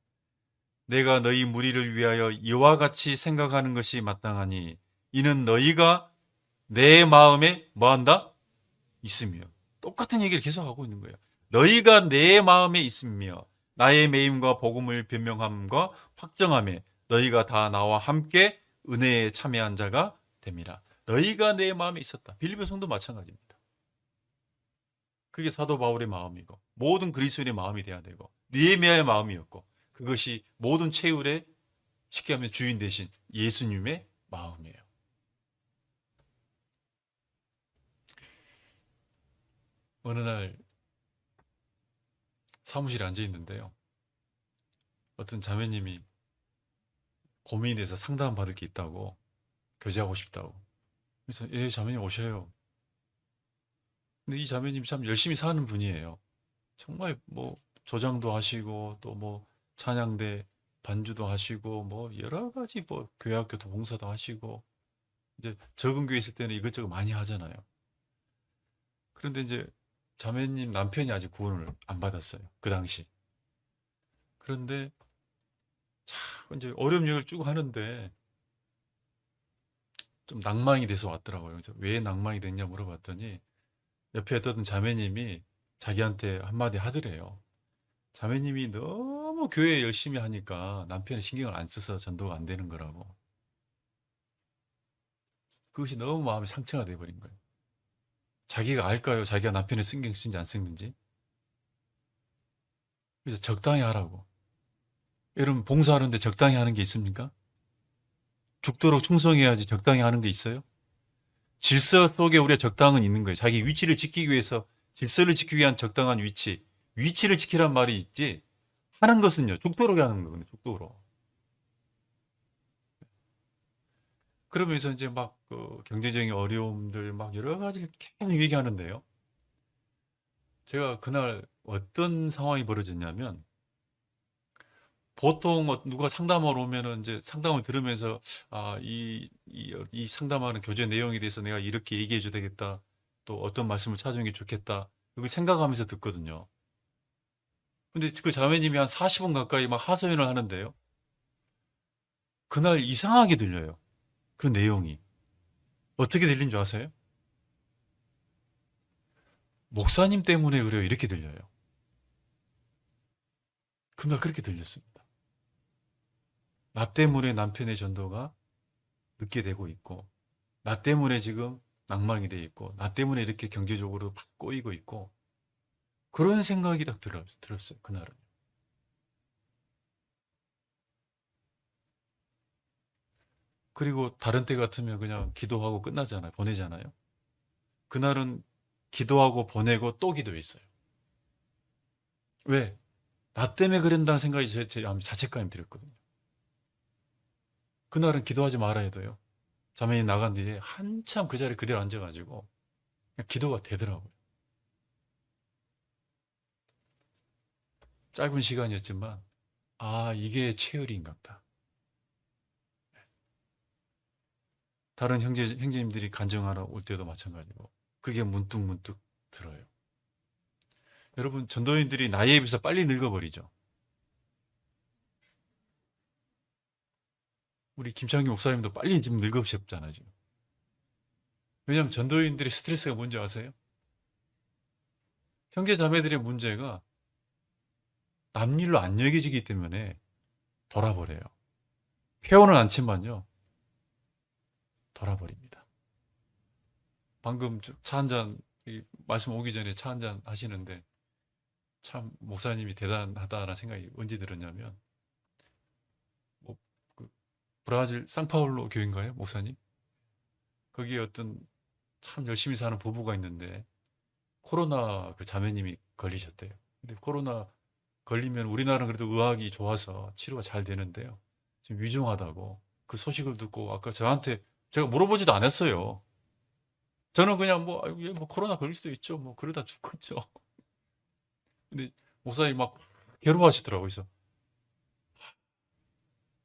내가 너희 무리를 위하여 이와 같이 생각하는 것이 마땅하니 이는 너희가 내 마음에 뭐한다? 있으며. 똑같은 얘기를 계속하고 있는 거예요. 너희가 내 마음에 있으며 나의 매임과 복음을 변명함과 확정함에 너희가 다 나와 함께 은혜에 참여한 자가 됨이라. 너희가 내 마음에 있었다. 빌립보 성도 마찬가지입니다. 그게 사도 바울의 마음이고 모든 그리스도인의 마음이 돼야 되고 느헤미야의 마음이었고 그것이 모든 체율의 쉽게 하면 주인 대신 예수님의 마음이에요. 어느 날 사무실에 앉아 있는데요. 어떤 자매님이 고민이 돼서 상담 받을 게 있다고 교제하고 싶다고. 그래서 예, 자매님 오셔요. 근데 이 자매님이 참 열심히 사는 분이에요. 정말 뭐 조장도 하시고 또 뭐 찬양대 반주도 하시고 뭐 여러 가지 뭐 교회 학교도 봉사도 하시고 이제 적은 교회 있을 때는 이것저것 많이 하잖아요. 그런데 이제 자매님 남편이 아직 구원을 안 받았어요. 그 당시. 그런데 참 이제 어려운 일을 쭉 하는데 좀 낭망이 돼서 왔더라고요. 그래서 왜 낭망이 됐냐 물어봤더니 옆에 있던 자매님이 자기한테 한마디 하더래요. 자매님이 너무 교회 열심히 하니까 남편이 신경을 안 써서 전도가 안 되는 거라고. 그것이 너무 마음에 상처가 돼버린 거예요. 자기가 알까요? 자기가 남편의 신경 쓰는지 안 쓰는지. 그래서 적당히 하라고. 여러분 봉사하는데 적당히 하는 게 있습니까? 죽도록 충성해야지 적당히 하는 게 있어요? 질서 속에 우리가 적당은 있는 거예요. 자기 위치를 지키기 위해서 질서를 지키기 위한 적당한 위치를 지키란 말이 있지 하는 것은요. 죽도록 하는 거거든요. 죽도록. 그러면서 이제 막 그 경제적인 어려움들 막 여러 가지를 계속 얘기하는데요. 제가 그날 어떤 상황이 벌어졌냐면 보통 누가 상담하러 오면은 이제 상담을 들으면서 이 상담하는 교제 내용에 대해서 내가 이렇게 얘기해 줘야 되겠다. 또 어떤 말씀을 찾아주는 게 좋겠다. 이걸 생각하면서 듣거든요. 근데 그 자매님이 한 40분 가까이 막 하소연을 하는데요. 그날 이상하게 들려요. 그 내용이. 어떻게 들린 줄 아세요? 목사님 때문에 그래요. 이렇게 들려요. 그날 그렇게 들렸습니다. 나 때문에 남편의 전도가 늦게 되고 있고, 나 때문에 지금 낭망이 돼 있고, 나 때문에 이렇게 경제적으로 꼬이고 있고, 그런 생각이 딱 들었어요. 그날은. 그리고 다른 때 같으면 그냥 기도하고 끝나잖아요. 보내잖아요. 그날은 기도하고 보내고 또 기도했어요. 왜? 나 때문에 그런다는 생각이 제 자책감이 들었거든요. 그날은 기도하지 말아야 돼요. 자매님 나간 뒤에 한참 그 자리에 그대로 앉아가지고 그냥 기도가 되더라고요. 짧은 시간이었지만 이게 체열인갑다. 다른 형제님들이 간증하러 올 때도 마찬가지고 그게 문득 들어요. 여러분 전도인들이 나이에 비해서 빨리 늙어버리죠. 우리 김창기 목사님도 빨리 지금 늙으셨잖아요. 지금. 왜냐하면 전도인들의 스트레스가 뭔지 아세요? 형제 자매들의 문제가 남일로 안 여겨지기 때문에 돌아버려요. 표현은 않지만요. 돌아버립니다. 방금 차 한잔 말씀 오기 전에 차 한잔 하시는데 참 목사님이 대단하다는 생각이 언제 들었냐면 브라질 상파울로 교회인가요? 목사님? 거기에 어떤 참 열심히 사는 부부가 있는데 코로나 그 자매님이 걸리셨대요. 근데 코로나 걸리면 우리나라는 그래도 의학이 좋아서 치료가 잘 되는데요. 지금 위중하다고 그 소식을 듣고 아까 저한테 제가 물어보지도 않았어요. 저는 그냥 뭐 코로나 걸릴 수도 있죠. 뭐 그러다 죽겠죠. 근데 목사님이 막 괴로워하시더라고요. 그래서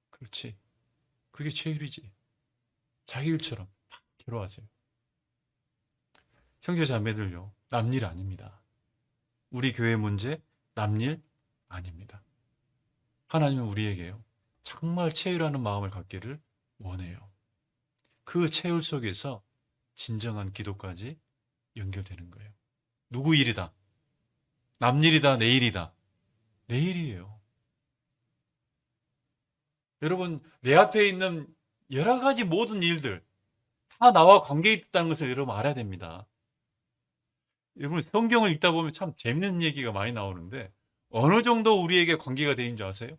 그렇지. 그게 체율이지. 자기 일처럼 괴로워하세요. 형제 자매들요. 남일 아닙니다. 우리 교회 문제 남일 아닙니다. 하나님은 우리에게요. 정말 체율하는 마음을 갖기를 원해요. 그 체율 속에서 진정한 기도까지 연결되는 거예요. 누구 일이다. 남일이다. 내 일이다. 내 일이에요. 여러분 내 앞에 있는 여러 가지 모든 일들 다 다 나와 관계 있다는 것을 여러분 알아야 됩니다. 여러분 성경을 읽다 보면 참 재밌는 얘기가 많이 나오는데 어느 정도 우리에게 관계가 되는 줄 아세요?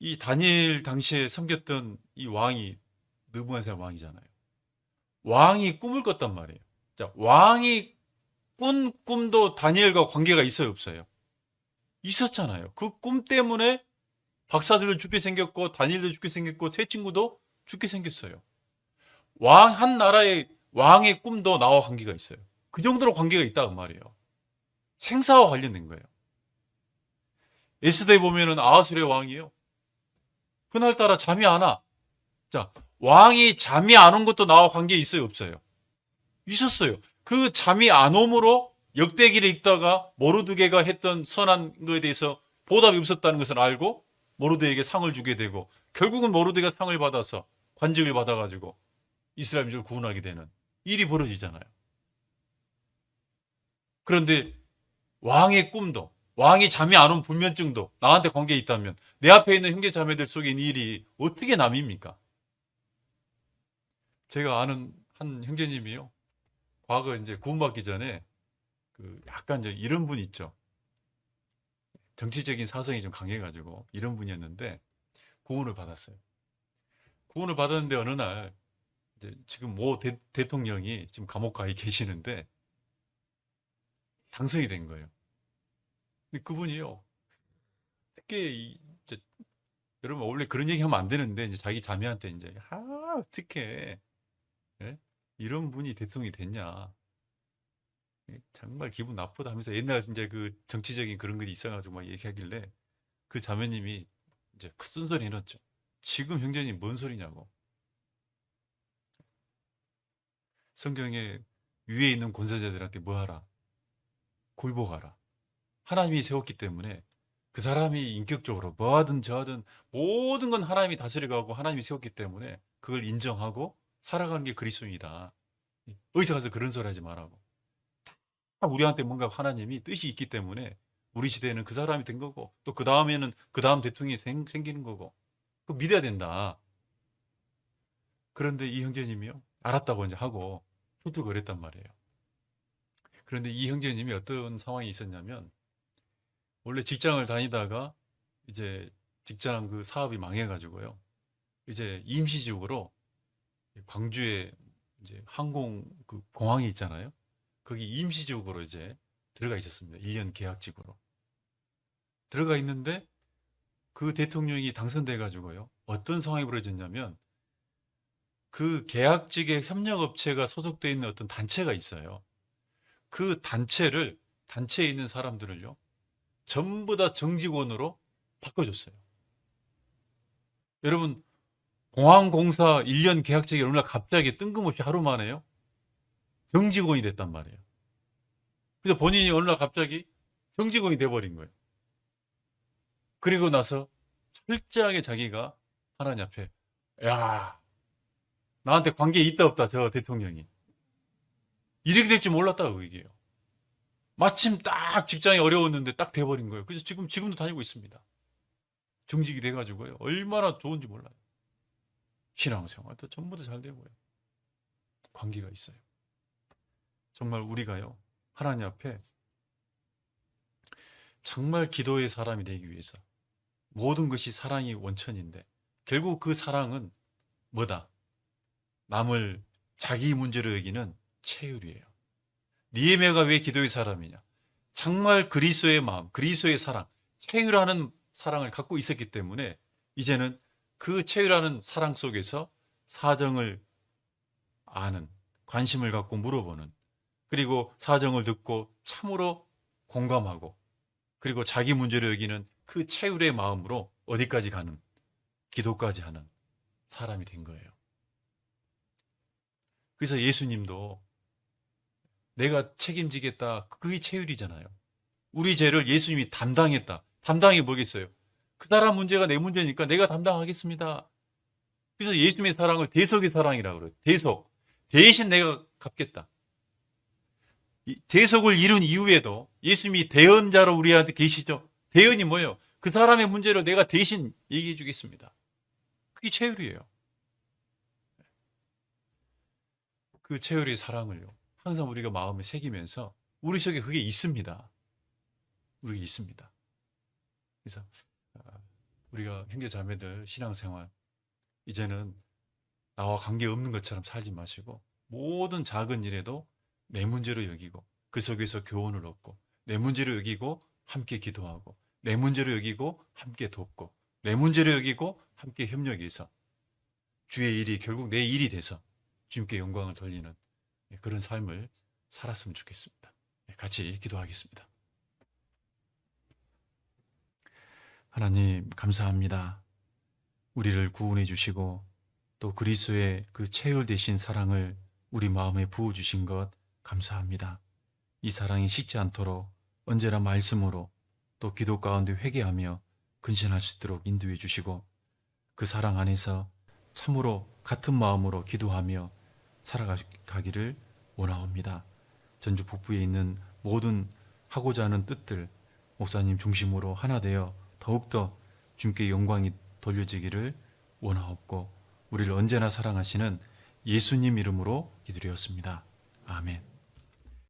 이 다니엘 당시에 섬겼던 이 왕이 느부갓네살 왕이잖아요. 왕이 꿈을 꿨단 말이에요. 자, 왕이 꾼 꿈도 다니엘과 관계가 있어요, 없어요? 있었잖아요. 그 꿈 때문에 박사들도 죽게 생겼고 다니엘도 죽게 생겼고 세 친구도 죽게 생겼어요. 한 나라의 왕의 꿈도 나와 관계가 있어요. 그 정도로 관계가 있다고 말이에요. 생사와 관련된 거예요. 에스더에 보면은 아하스의 왕이에요. 그날따라 잠이 안 와. 자, 왕이 잠이 안 온 것도 나와 관계 있어요, 없어요? 있었어요. 그 잠이 안 오므로 역대기를 읽다가 모르드게가 했던 선한 것에 대해서 보답이 없었다는 것을 알고 모르드에게 상을 주게 되고 결국은 모르드가 상을 받아서 관직을 받아가지고 이스라엘 민족을 구원하게 되는 일이 벌어지잖아요. 그런데 왕의 꿈도 왕이 잠이 안 온 불면증도 나한테 관계 있다면 내 앞에 있는 형제 자매들 속에 있는 일이 어떻게 남입니까? 제가 아는 한 형제님이요. 과거 이제 구원받기 전에 약간 이제 이런 분 있죠. 정치적인 사성이 좀 강해가지고 이런 분이었는데 구원을 받았어요. 구원을 받았는데 어느 날 이제 지금 모 대통령이 지금 감옥 가 계시는데 당선이 된 거예요. 근데 그분이요. 특히 이제 여러분 원래 그런 얘기 하면 안 되는데 이제 자기 자매한테 이제 어떻게 이런 분이 대통령이 됐냐. 정말 기분 나쁘다 하면서 옛날에 이제 그 정치적인 그런 것이 있어가지고 막 얘기하길래 그 자매님이 이제 큰 쓴소리 해놨죠. 지금 형제님 뭔 소리냐고. 성경에 위에 있는 권세자들한테 뭐 하라? 굴복하라. 하나님이 세웠기 때문에 그 사람이 인격적으로 뭐 하든 저 하든 모든 건 하나님이 다스려가고 하나님이 세웠기 때문에 그걸 인정하고 살아가는 게 그리스도인이다. 어디서 가서 그런 소리 하지 말라고. 우리한테 뭔가 하나님이 뜻이 있기 때문에 우리 시대에는 그 사람이 된 거고 또 그 다음에는 그 다음 대통령이 생기는 거고 그거 믿어야 된다. 그런데 이 형제님이요 알았다고 이제 하고 툭툭 그랬단 말이에요. 그런데 이 형제님이 어떤 상황이 있었냐면 원래 직장을 다니다가 이제 직장 그 사업이 망해가지고요 이제 임시적으로 광주에 이제 항공 그 공항이 있잖아요. 거기 임시적으로 이제 들어가 있었습니다. 1년 계약직으로. 들어가 있는데 그 대통령이 당선돼 가지고요. 어떤 상황이 벌어졌냐면 그 계약직의 협력업체가 소속되어 있는 어떤 단체가 있어요. 그 단체에 있는 사람들을요. 전부 다 정직원으로 바꿔줬어요. 여러분 공항공사 1년 계약직이 어느 날 갑자기 뜬금없이 하루 만에요. 정직원이 됐단 말이에요. 그래서 본인이 어느 날 갑자기 정직원이 돼버린 거예요. 그리고 나서 철저하게 자기가 하나님 앞에 야 나한테 관계 있다 없다 저 대통령이 이렇게 될 줄 몰랐다고 얘기해요. 마침 딱 직장이 어려웠는데 딱 돼버린 거예요. 그래서 지금도 다니고 있습니다. 정직이 돼가지고요. 얼마나 좋은지 몰라요. 신앙생활도 전부 다 잘 되고요. 관계가 있어요. 정말 우리가요. 하나님 앞에 정말 기도의 사람이 되기 위해서 모든 것이 사랑이 원천인데 결국 그 사랑은 뭐다? 남을 자기 문제로 여기는 체휼이에요. 니에미아가 왜 기도의 사람이냐? 정말 그리스도의 마음, 그리스도의 사랑, 체휼하는 사랑을 갖고 있었기 때문에 이제는 그 체휼하는 사랑 속에서 사정을 아는, 관심을 갖고 물어보는, 그리고 사정을 듣고 참으로 공감하고, 그리고 자기 문제로 여기는 그 체휼의 마음으로 어디까지 가는, 기도까지 하는 사람이 된 거예요. 그래서 예수님도 내가 책임지겠다. 그게 체휼이잖아요. 우리 죄를 예수님이 담당했다. 담당이 뭐겠어요? 그 사람 문제가 내 문제니까 내가 담당하겠습니다. 그래서 예수님의 사랑을 대속의 사랑이라고 그래요. 대속. 대신 내가 갚겠다. 대속을 이룬 이후에도 예수님이 대언자로 우리한테 계시죠. 대언이 뭐예요? 그 사람의 문제를 내가 대신 얘기해 주겠습니다. 그게 체휼이에요. 그 최열의 사랑을요, 항상 우리가 마음에 새기면서 우리 속에 그게 있습니다. 우리 있습니다. 그래서 우리가 형제 자매들 신앙생활 이제는 나와 관계 없는 것처럼 살지 마시고 모든 작은 일에도 내 문제로 여기고 그 속에서 교훈을 얻고 내 문제로 여기고 함께 기도하고 내 문제로 여기고 함께 돕고 내 문제로 여기고 함께 협력해서 주의 일이 결국 내 일이 돼서 주님께 영광을 돌리는 그런 삶을 살았으면 좋겠습니다. 같이 기도하겠습니다. 하나님 감사합니다. 우리를 구원해 주시고 또 그리스도의 그 체혈되신 사랑을 우리 마음에 부어주신 것 감사합니다. 이 사랑이 식지 않도록 언제나 말씀으로 또 기도 가운데 회개하며 근신할 수 있도록 인도해 주시고 그 사랑 안에서 참으로 같은 마음으로 기도하며 살아가기를 원하옵니다. 전주 북부에 있는 모든 하고자 하는 뜻들 목사님 중심으로 하나 되어 더욱더 주님께 영광이 돌려지기를 원하옵고 우리를 언제나 사랑하시는 예수님 이름으로 기도드렸습니다. 아멘.